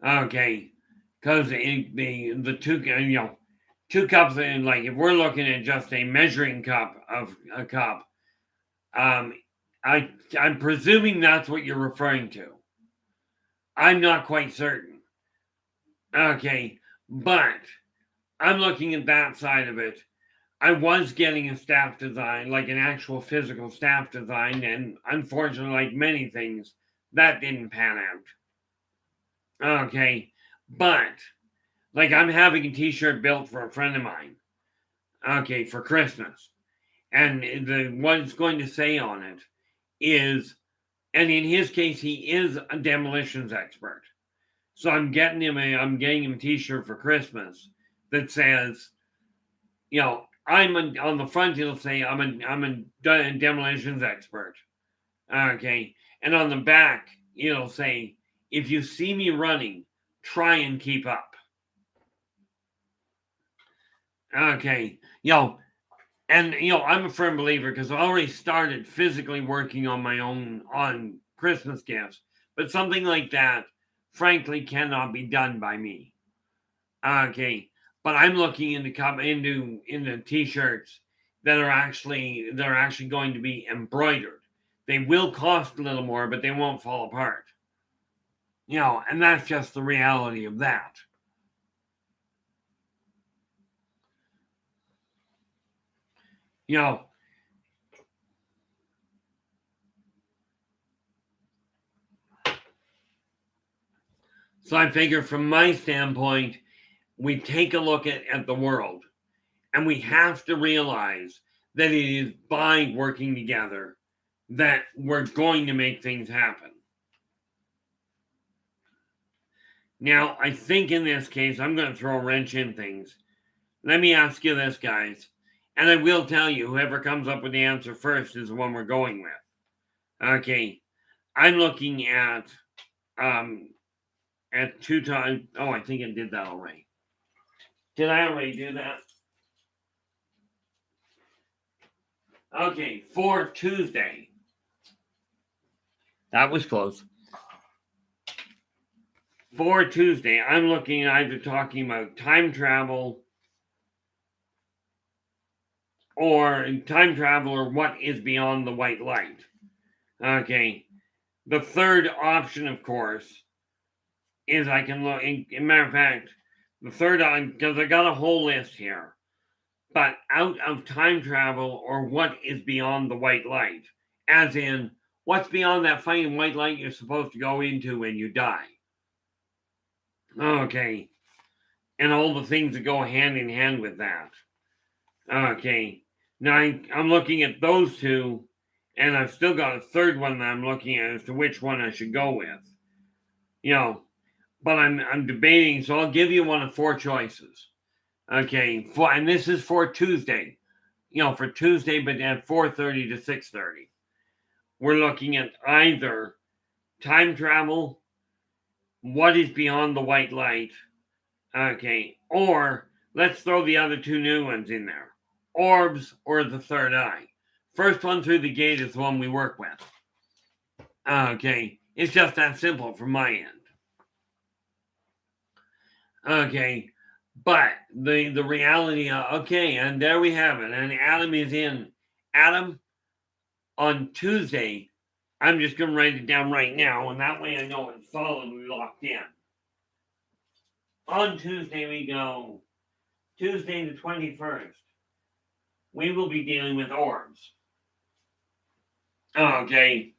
Speaker 1: Okay. Because the two cups, and like, if we're looking at just a measuring cup of a cup, I'm presuming that's what you're referring to. I'm not quite certain. Okay, but I'm looking at that side of it. I was getting a staff design, like an actual physical staff design, and unfortunately, like many things, that didn't pan out. Okay, but like I'm having a t-shirt built for a friend of mine, okay, for Christmas. And what it's going to say on it is, and in his case, he is a demolitions expert. So I'm getting him a t-shirt for Christmas that says, on the front it'll say I'm a demolitions expert. Okay. And on the back it'll say, if you see me running, try and keep up. Okay. And I'm a firm believer because I already started physically working on my own on Christmas gifts, but something like that, frankly, cannot be done by me. Okay, but I'm looking into t-shirts that are actually going to be embroidered. They will cost a little more, but they won't fall apart. And that's just the reality of that. So I figure from my standpoint, we take a look at the world, and we have to realize that it is by working together that we're going to make things happen. Now, I think in this case, I'm going to throw a wrench in things. Let me ask you this, guys. And I will tell you, whoever comes up with the answer first is the one we're going with. Okay. I'm looking at 2 times. Oh, I think I did that already. Did I already do that? Okay, for Tuesday. That was close. For Tuesday, I'm looking either talking about time travel or what is beyond the white light. Okay. The third option, of course, is I can look. In matter of fact, the third, because I got a whole list here, but out of time travel or what is beyond the white light, as in what's beyond that fine white light you're supposed to go into when you die. Okay. And all the things that go hand in hand with that. Okay. Now I'm looking at those two, and I've still got a third one that I'm looking at as to which one I should go with. But I'm debating, so I'll give you one of 4 choices. Okay, and this is for Tuesday. For Tuesday, but at 4:30 to 6:30. We're looking at either time travel, what is beyond the white light, okay, or let's throw the other 2 new ones in there. Orbs or the third eye. First one through the gate is the one we work with. Okay, it's just that simple from my end. Okay, but the reality, okay, and there we have it. And Adam is in. Adam, on Tuesday, I'm just going to write it down right now, and that way I know it's solidly locked in. On Tuesday we go. Tuesday the 21st. We will be dealing with orbs. Okay.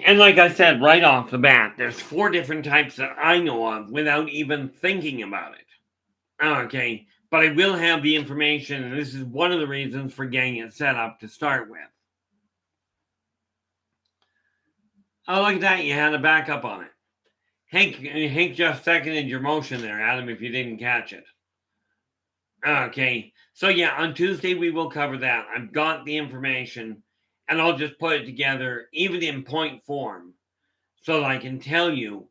Speaker 1: And like I said, right off the bat, there's 4 different types that I know of without even thinking about it. Okay. But I will have the information, and this is one of the reasons for getting it set up to start with. Oh, look at that. You had a backup on it. Hank just seconded your motion there, Adam, if you didn't catch it. Okay. So, yeah, on Tuesday we will cover that. I've got the information, and I'll just put it together, even in point form, so that I can tell you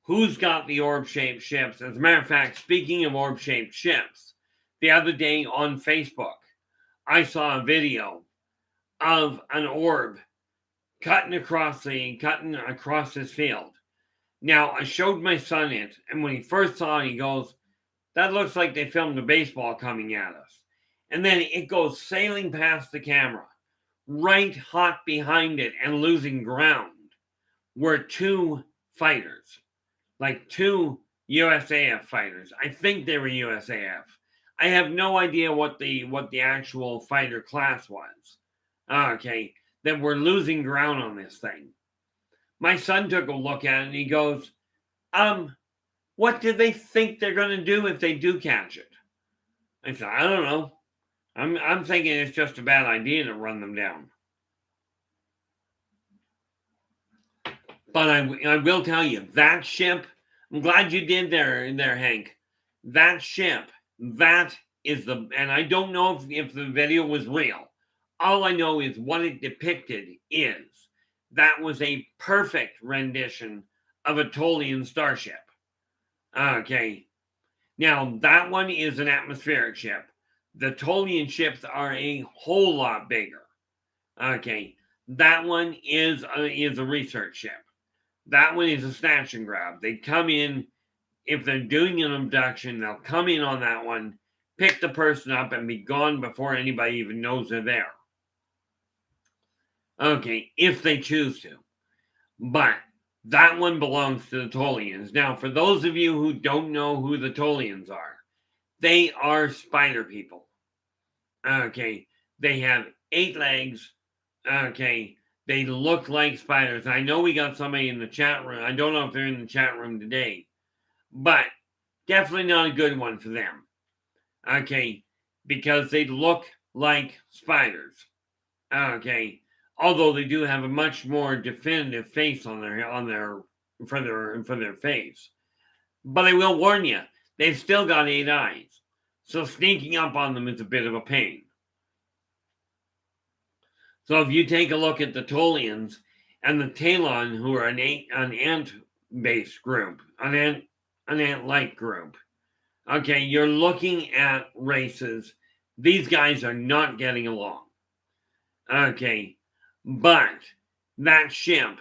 Speaker 1: who's got the orb-shaped ships. As a matter of fact, speaking of orb-shaped ships, the other day on Facebook, I saw a video of an orb cutting across this field. Now, I showed my son it, and when he first saw it, he goes, "That looks like they filmed a baseball coming at us." And then it goes sailing past the camera. Right hot behind it and losing ground were 2 fighters, like 2 USAF fighters. I think they were USAF. I have no idea what the actual fighter class was. Okay, that were losing ground on this thing. My son took a look at it and he goes, what do they think they're going to do if they do catch it? I said, I don't know. I'm thinking it's just a bad idea to run them down. But I will tell you, that ship, I'm glad you did there, Hank. That ship, that is and I don't know if the video was real. All I know is what it depicted is that was a perfect rendition of a Tolian starship. Okay. Now, that one is an atmospheric ship. The Tolian ships are a whole lot bigger. Okay. That one is a research ship. That one is a snatch and grab. They come in, if they're doing an abduction, they'll come in on that one, pick the person up, and be gone before anybody even knows they're there. Okay, if they choose to. But that one belongs to the Tolians. Now, for those of you who don't know who the Tolians are, they are spider people. Okay, they have 8 legs. Okay, they look like spiders. I know we got somebody in the chat room. I don't know if they're in the chat room today, but definitely not a good one for them. Okay, because they look like spiders. Okay, although they do have a much more definitive face on their face. But I will warn you, they've still got 8 eyes. So sneaking up on them is a bit of a pain. So if you take a look at the Tolians and the Talon, who are an ant-based group, an ant-like group, okay, you're looking at races. These guys are not getting along. Okay, but that ship,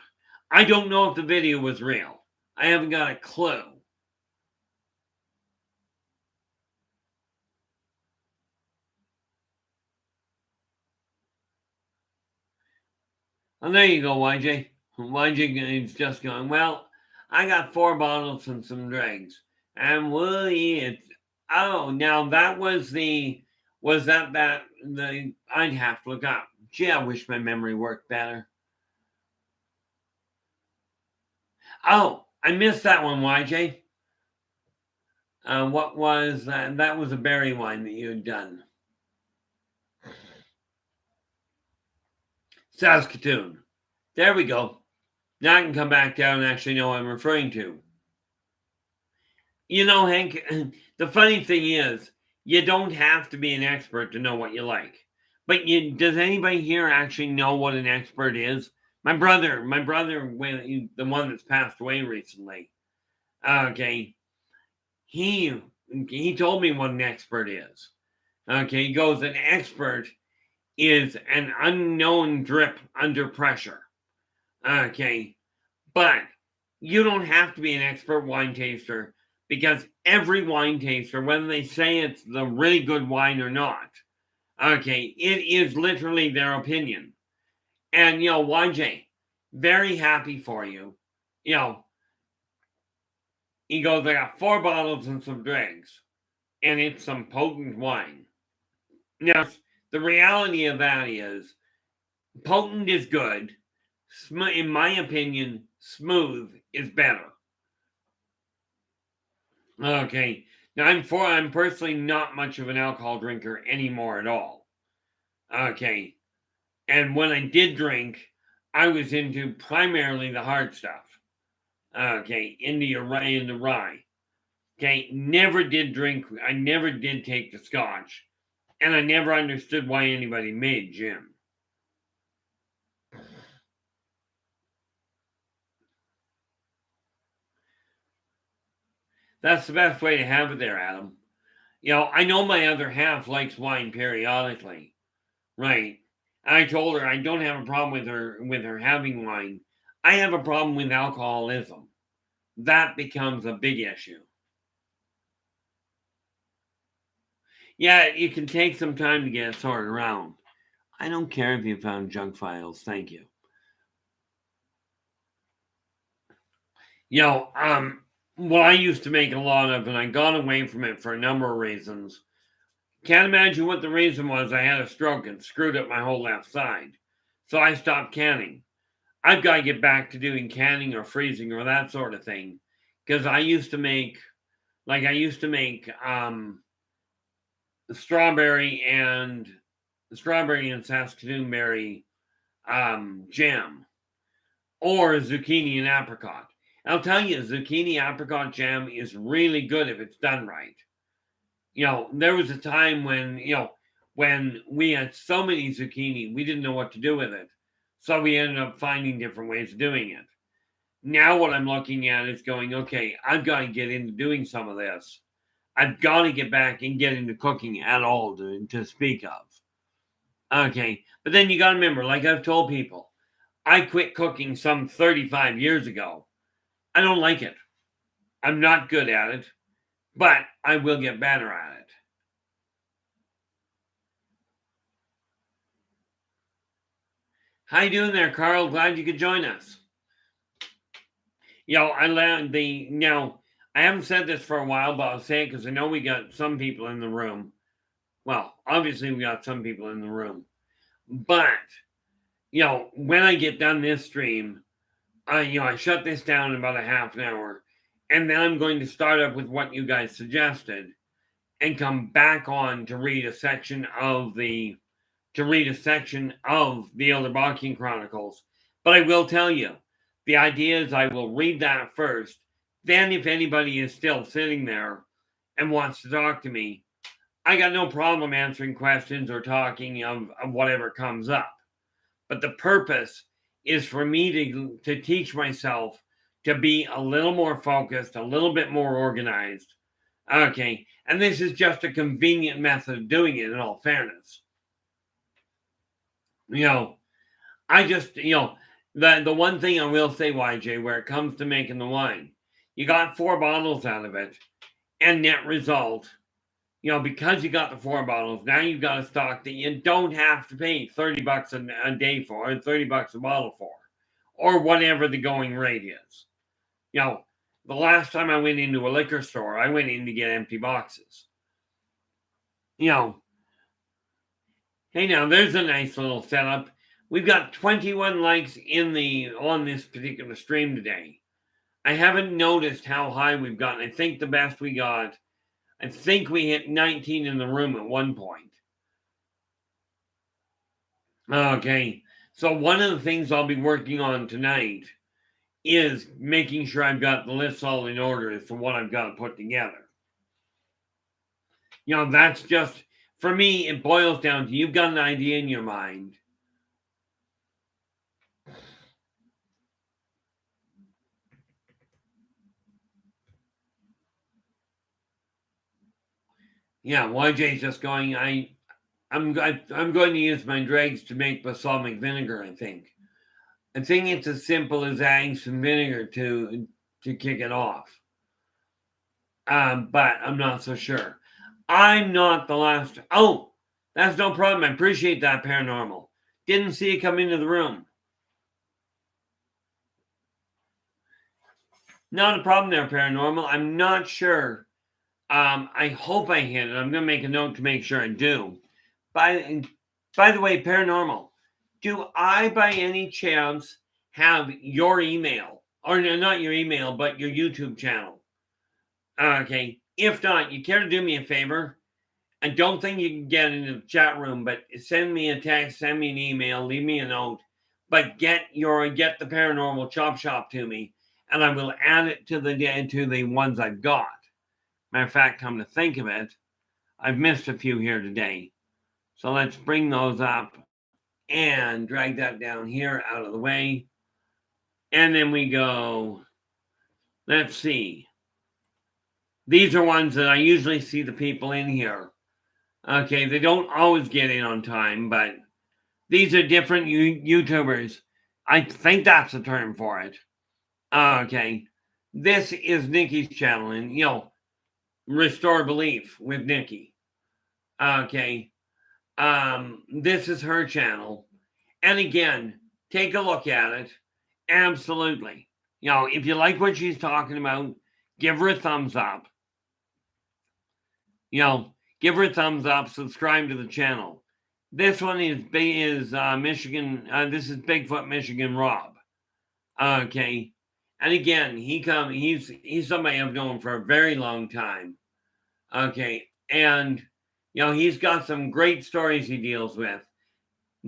Speaker 1: I don't know if the video was real. I haven't got a clue. Oh, there you go, YJ. YJ is just going, well, I got 4 bottles and some dregs. And we'll eat it. Oh, now that was the, I'd have to look up. Gee, I wish my memory worked better. Oh, I missed that one, YJ. What was that? That was a berry wine that you had done. Saskatoon. There we go. Now I can come back down and actually know what I'm referring to. You know, Hank, the funny thing is, you don't have to be an expert to know what you like. But does anybody here actually know what an expert is? My brother, the one that's passed away recently, okay, he told me what an expert is. Okay, he goes, an expert is an unknown drip under pressure. Okay, but you don't have to be an expert wine taster, because every wine taster, whether they say it's the really good wine or not, okay, it is literally their opinion. And, YJ, very happy for you. He goes, I got 4 bottles and some drinks, and it's some potent wine. Now, the reality of that is, potent is good. In my opinion, smooth is better. Okay. Now, I'm personally not much of an alcohol drinker anymore at all. Okay. And when I did drink, I was into primarily the hard stuff. Okay. Into rye. Okay. Never did drink. I never did take the scotch. And I never understood why anybody made gin. That's the best way to have it there, Adam. I know my other half likes wine periodically. Right. I told her I don't have a problem with her having wine. I have a problem with alcoholism. That becomes a big issue. Yeah, it can take some time to get it sorted around. I don't care if you found junk files. Thank you. What I used to make a lot of, and I got away from it for a number of reasons. Can't imagine what the reason was. I had a stroke and screwed up my whole left side. So I stopped canning. I've got to get back to doing canning or freezing or that sort of thing. Because I used to make the strawberry and Saskatoon berry jam, or zucchini and apricot. I'll tell you, zucchini apricot jam is really good if it's done right. There was a time when we had so many zucchini, we didn't know what to do with it. So we ended up finding different ways of doing it. Now what I'm looking at is going, okay, I've got to get into doing some of this. I've got to get back and get into cooking at all to speak of. Okay, but then you got to remember, like I've told people, I quit cooking some 35 years ago. I don't like it. I'm not good at it, but I will get better at it. How you doing there, Carl? Glad you could join us. I haven't said this for a while, but I'll say it because I know we got some people in the room. Well, obviously we got some people in the room. But, when I get done this stream, I shut this down in about a half an hour. And then I'm going to start up with what you guys suggested and come back on to read a section of the Yldrbacian Chronicles. But I will tell you, the idea is I will read that first. Then if anybody is still sitting there and wants to talk to me, I got no problem answering questions or talking of whatever comes up. But the purpose is for me to teach myself to be a little more focused, a little bit more organized. Okay. And this is just a convenient method of doing it, in all fairness. I just, the one thing I will say, YJ, where it comes to making the wine, you got 4 bottles out of it, and net result, because you got the 4 bottles, now you've got a stock that you don't have to pay $30 a day for, or $30 a bottle for, or whatever the going rate is. The last time I went into a liquor store, I went in to get empty boxes. Hey, now there's a nice little setup. We've got 21 likes on this particular stream today. I haven't noticed how high we've gotten. I think the best we got, I think we hit 19 in the room at one point. Okay, so one of the things I'll be working on tonight is making sure I've got the list all in order as to what I've got to put together. That's just, for me, it boils down to you've got an idea in your mind. Yeah, YJ's just going, I'm going to use my dregs to make balsamic vinegar, I think. I think it's as simple as adding some vinegar to kick it off. But I'm not so sure. I'm not the last. Oh, that's no problem. I appreciate that, Paranormal. Didn't see you come into the room. Not a problem there, Paranormal. I'm not sure. I hope I hit it. I'm going to make a note to make sure I do. By the way, Paranormal, do I by any chance have your email? Or not your email, but your YouTube channel? Okay. If not, you care to do me a favor? I don't think you can get into the chat room, but send me a text, send me an email, leave me a note, but get the Paranormal Chop Shop to me, and I will add it to the ones I've got. Matter of fact, come to think of it, I've missed a few here today. So let's bring those up and drag that down here out of the way. And then we go, let's see. These are ones that I usually see the people in here. Okay, they don't always get in on time, but these are different YouTubers. I think that's the term for it. Okay, this is Nikki's channel, and Restore Belief with Nikki. Okay, this is her channel, and again, take a look at it. Absolutely, if you like what she's talking about, give her a thumbs up. Give her a thumbs up. Subscribe to the channel. This one is Michigan. This is Bigfoot Michigan Rob. Okay, and again, he's somebody I've known for a very long time. Okay, and he's got some great stories he deals with.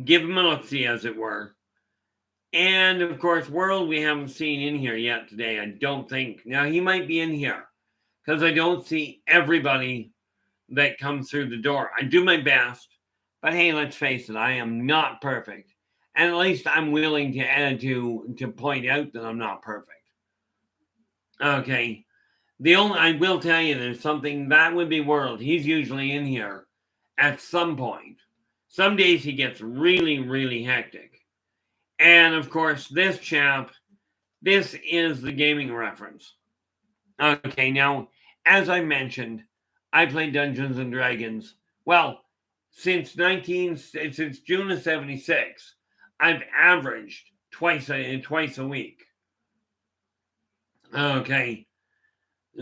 Speaker 1: Give him a look-see, as it were. And of course, World we haven't seen in here yet today. I don't think. Now he might be in here because I don't see everybody that comes through the door. I do my best, but hey, let's face it, I am not perfect. And at least I'm willing to point out that I'm not perfect. Okay. I will tell you there's something that would be World. He's usually in here at some point. Some days he gets really, really hectic. And of course, this chap, this is the gaming reference. Okay, now, as I mentioned, I play Dungeons and Dragons. Well, since June of '76, I've averaged twice a week. Okay,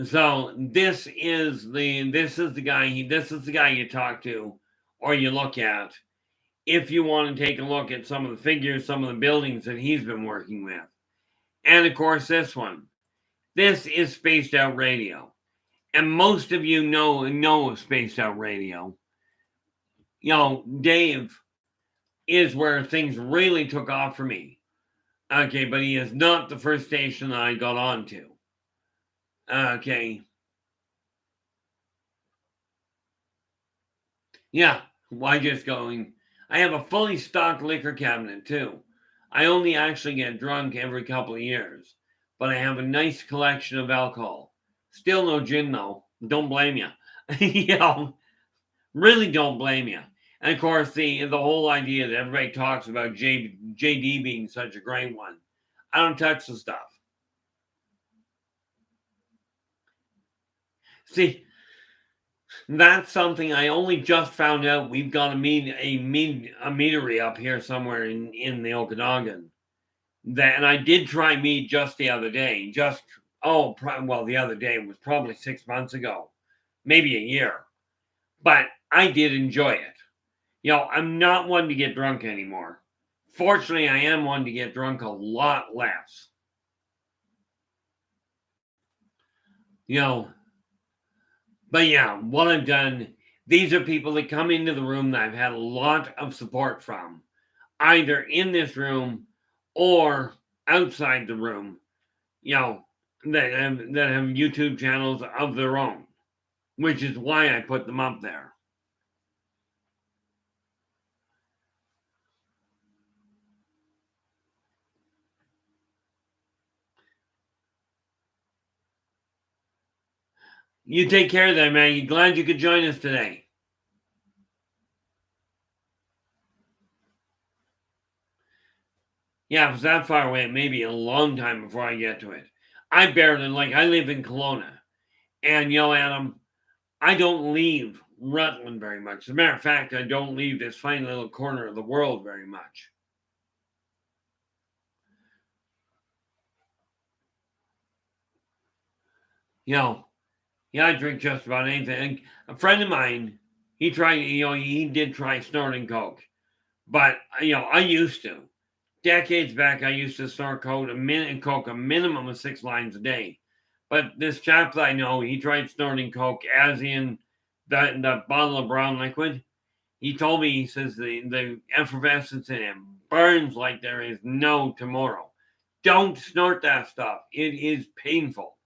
Speaker 1: so this is the guy you talk to or you look at if you want to take a look at some of the figures, some of the buildings that he's been working with, and of course this one. This is Spaced Out Radio. And most of you know Spaced Out Radio. Dave is where things really took off for me. Okay, but he is not the first station that I got onto. Okay. Yeah, why just going? I have a fully stocked liquor cabinet too. I only actually get drunk every couple of years, but I have a nice collection of alcohol. Still no gin though. Don't blame you. You know, really don't blame you. And of course, the whole idea that everybody talks about JD being such a great one. I don't touch the stuff. See, that's something I only just found out. We've got a meadery up here somewhere in the Okanagan. That, and I did try mead just the other day. Well, the other day was probably 6 months ago, maybe a year. But I did enjoy it. I'm not one to get drunk anymore. Fortunately, I am one to get drunk a lot less. You know, but yeah, what I've done, these are people that come into the room that I've had a lot of support from, either in this room or outside the room, you know, that have YouTube channels of their own, which is why I put them up there. You take care there, Maggie. Glad you could join us today. Yeah, if it's that far away, it may be a long time before I get to it. I live in Kelowna. And, Adam, I don't leave Rutland very much. As a matter of fact, I don't leave this fine little corner of the world very much. Yeah, I drink just about anything. A friend of mine, he did try snorting coke. But, I used to. Decades back, I used to snort coke a minimum of 6 lines a day. But this chap that I know, he tried snorting coke as in the bottle of brown liquid. He told me, he says the effervescence in him burns like there is no tomorrow. Don't snort that stuff. It is painful.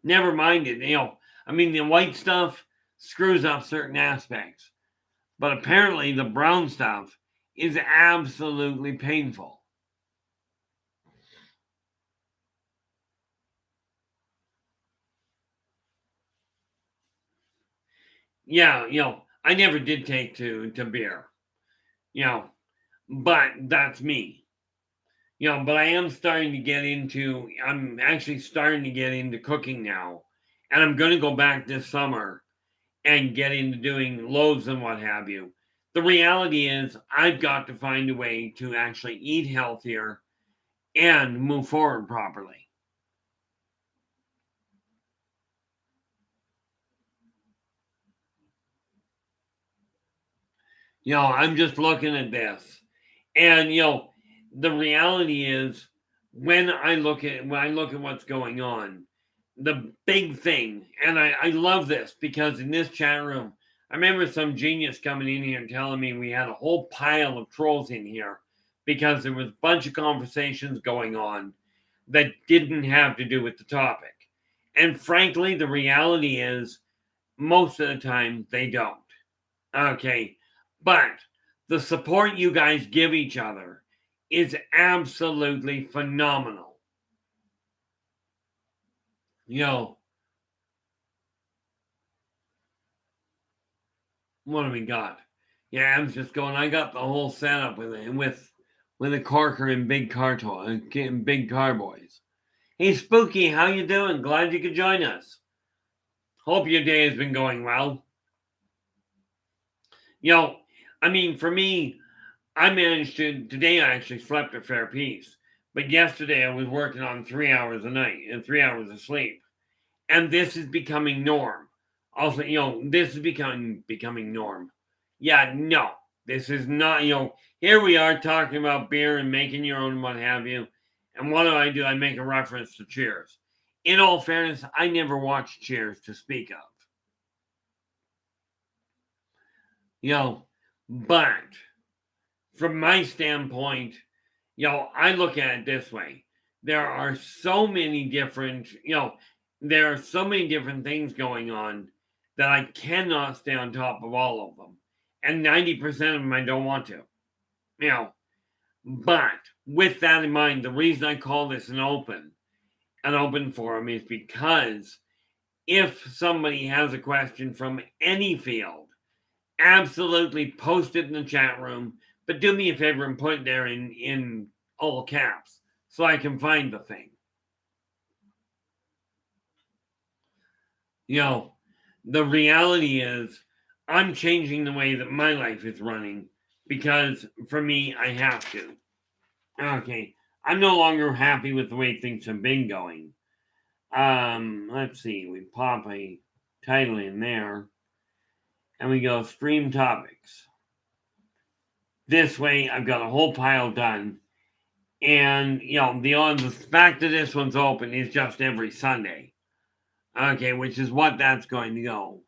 Speaker 1: Never mind it. The white stuff screws up certain aspects, but apparently the brown stuff is absolutely painful. Yeah, I never did take to beer, you know, but that's me. But I'm actually starting to get into cooking now. And I'm going to go back this summer and get into doing loaves and what have you. The reality is, I've got to find a way to actually eat healthier and move forward properly. I'm just looking at this. And, the reality is, when I look at what's going on, the big thing, and I love this because in this chat room, I remember some genius coming in here and telling me we had a whole pile of trolls in here because there was a bunch of conversations going on that didn't have to do with the topic. And frankly, the reality is most of the time they don't. Okay. But the support you guys give each other is absolutely phenomenal. You know, what do we got? Yeah, I'm just going. I got the whole setup with a Corker and big carboys. Hey, Spooky, how you doing? Glad you could join us. Hope your day has been going well. You know, for me, I managed to today. I actually slept a fair piece, but yesterday I was working on 3 hours a night and 3 hours of sleep, and this is becoming norm. Also, this is becoming norm. Yeah, no, this is not. Here we are talking about beer and making your own, what have you. And what do? I make a reference to Cheers. In all fairness, I never watched Cheers to speak of. You know, but from my standpoint, I look at it this way. There are so many different, there are so many different things going on that I cannot stay on top of all of them. and 90% of them I don't want to. You know, but with that in mind, the reason I call this an open forum is because if somebody has a question from any field, absolutely post it in the chat room, but do me a favor and put it there in all caps so I can find the thing. You know, the reality is I'm changing the way that my life is running because for me, I have to. Okay, I'm no longer happy with the way things have been going. Let's see, we pop a title in there and we go stream topics. This way, I've got a whole pile done. And, you know, the fact that this one's open is just every Sunday. Okay, which is what that's going to go.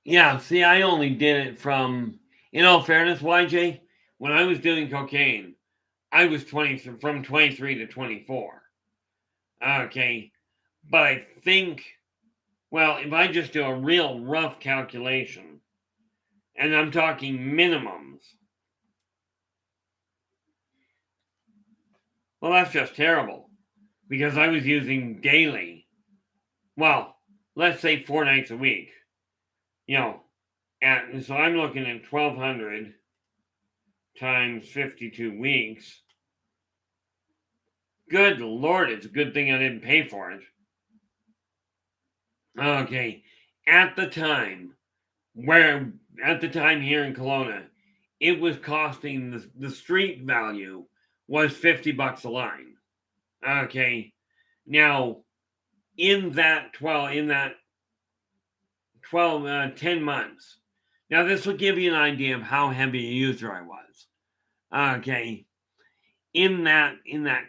Speaker 1: Yeah, see, I only did it from, in all fairness, YJ, when I was doing cocaine, I was from 23 to 24. Okay, but I think, well, if I just do a real rough calculation, and I'm talking minimums, well, that's just terrible because I was using daily. Well, let's say 4 nights a week. You know, and so I'm looking at 1,200 times 52 weeks. Good Lord, it's a good thing I didn't pay for it. Okay, at the time here in Kelowna, it was costing the street value was $50 a line. Okay, now in that 10 months. Now this will give you an idea of how heavy a user I was. Okay, in that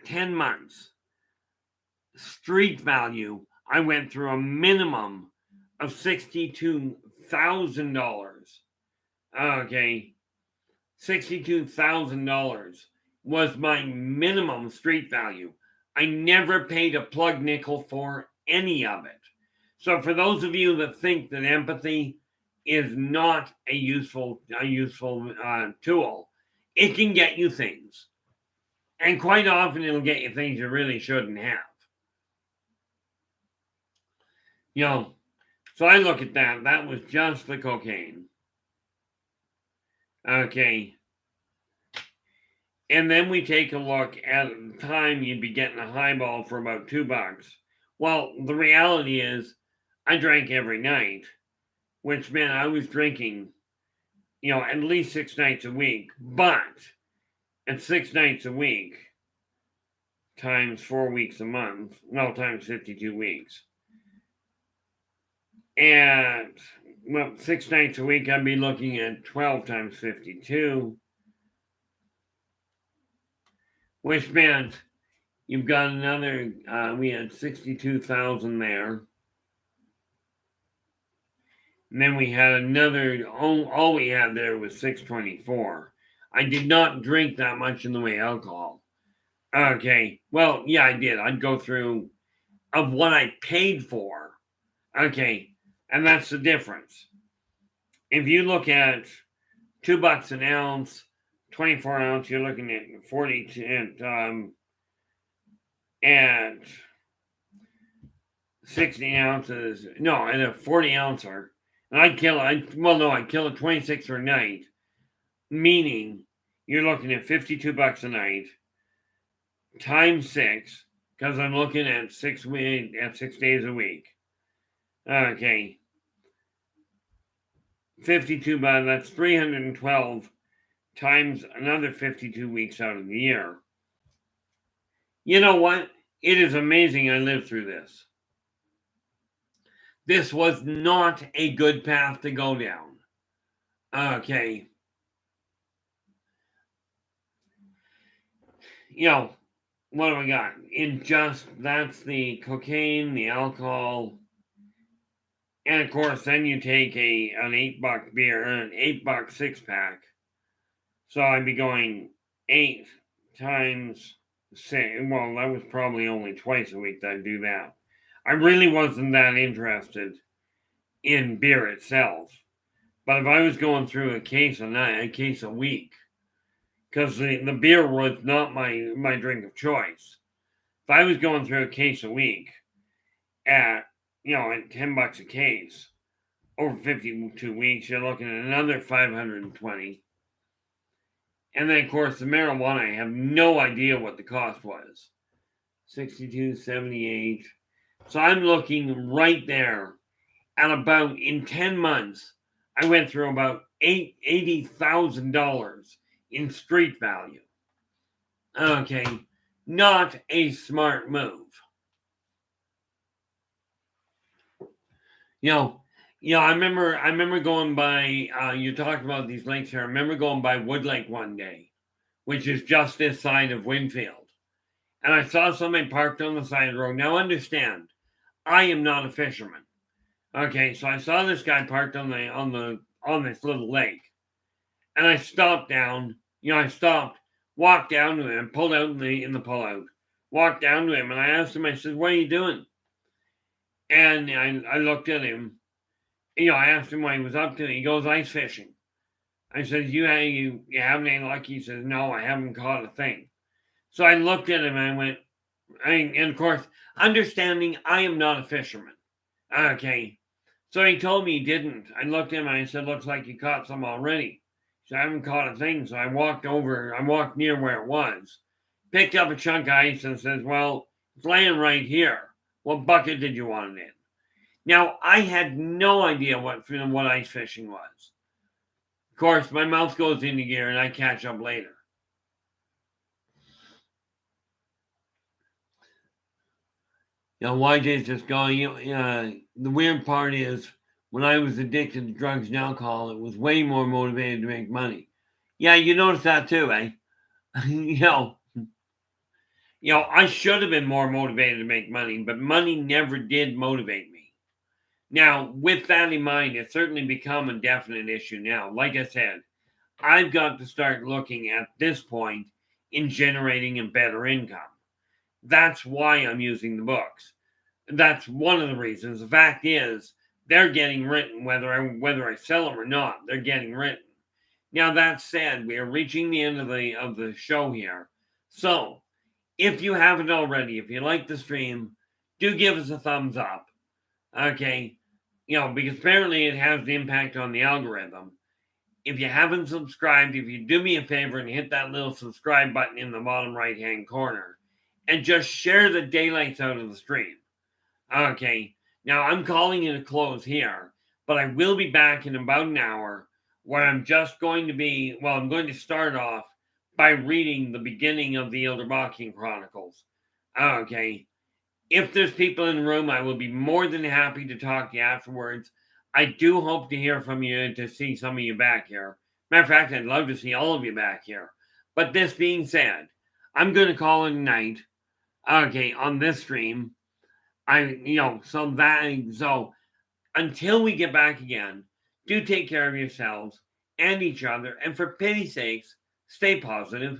Speaker 1: 10 months, street value, I went through a minimum of $62,000. Okay, $62,000 was my minimum street value. I never paid a plug nickel for any of it. So for those of you that think that empathy is not a useful tool, it can get you things. And quite often it'll get you things you really shouldn't have. You know, so I look at that. That was just the cocaine. Okay. And then we take a look at the time you'd be getting a highball for about $2. Well, the reality is I drank every night, which meant I was drinking, you know, at least 6 nights a week. But at 6 nights a week times 4 weeks a month, well, times 52 weeks. And, well, 6 nights a week, I'd be looking at 12 times 52, which meant you've got another, we had 62,000 there. And then we had another, all we had there was 624. I did not drink that much in the way of alcohol. Okay, well, yeah, I did. I'd go through of what I paid for. Okay, and that's the difference. If you look at $2 an ounce, 24 ounce, you're looking at 40 and 16 ounces. No, and a 40 ouncer. And I'd kill a 26 a night, meaning you're looking at $52 a night times 6, because I'm looking at 6 days a week. Okay. 52 by that's 312 times another 52 weeks out of the year. You know what? It is amazing I lived through this. This was not a good path to go down. Okay. You know, what do we got? That's the cocaine, the alcohol, and of course, then you take an $8 beer, an $8 6-pack. So I'd be going 8 times Well, that was probably only twice a week that I do that. I really wasn't that interested in beer itself. But if I was going through a case a night, a case a week, because the beer was not my drink of choice. If I was going through a case a week at at $10 a case over 52 weeks, you're looking at another 520. And then of course the marijuana, I have no idea what the cost was. 62.78. So I'm looking right there at about in 10 months, I went through about $80,000 in street value. Okay, not a smart move. You know, I remember going by. You talked about these lakes here. I remember going by Wood Lake one day, which is just this side of Winfield, and I saw somebody parked on the side of the road. Now, understand, I am not a fisherman. Okay, so I saw this guy parked on this little lake, and I stopped down. I stopped, walked down to him, pulled out in the pullout, walked down to him, and I asked him. I said, "What are you doing?" And I looked at him. I asked him what he was up to. He goes, "Ice fishing." I said, "You haven't any luck?" He says, "No, I haven't caught a thing." So I looked at him and I went, and of course, understanding I am not a fisherman. Okay. So he told me he didn't. I looked at him and I said, "Looks like you caught some already." So I haven't caught a thing. So I walked near where it was, picked up a chunk of ice and says, "Well, it's laying right here. What bucket did you want it in?" Now, I had no idea what ice fishing was. Of course, my mouth goes into gear and I catch up later. YJ's just going. The weird part is when I was addicted to drugs and alcohol, it was way more motivated to make money. Yeah, you notice that too, eh? I should have been more motivated to make money, but money never did motivate me. Now, with that in mind, it's certainly become a definite issue now. Like I said, I've got to start looking at this point in generating a better income. That's why I'm using the books. That's one of the reasons. The fact is, they're getting written whether I sell them or not. They're getting written. Now that said, we are reaching the end of the show here. So, if you haven't already, if you like the stream, do give us a thumbs up. Okay, because apparently it has the impact on the algorithm. If you haven't subscribed, if you do me a favor and hit that little subscribe button in the bottom right-hand corner, and just share the daylights out of the stream. Okay, now I'm calling it a close here, but I will be back in about an hour where I'm just going to be, I'm going to start off by reading the beginning of the Yldrbac Chronicles. Okay, if there's people in the room, I will be more than happy to talk to you afterwards. I do hope to hear from you and to see some of you back here. Matter of fact, I'd love to see all of you back here. But this being said, I'm going to call it a night. Okay, on this stream. So until we get back again, do take care of yourselves and each other. And for pity's sakes, stay positive.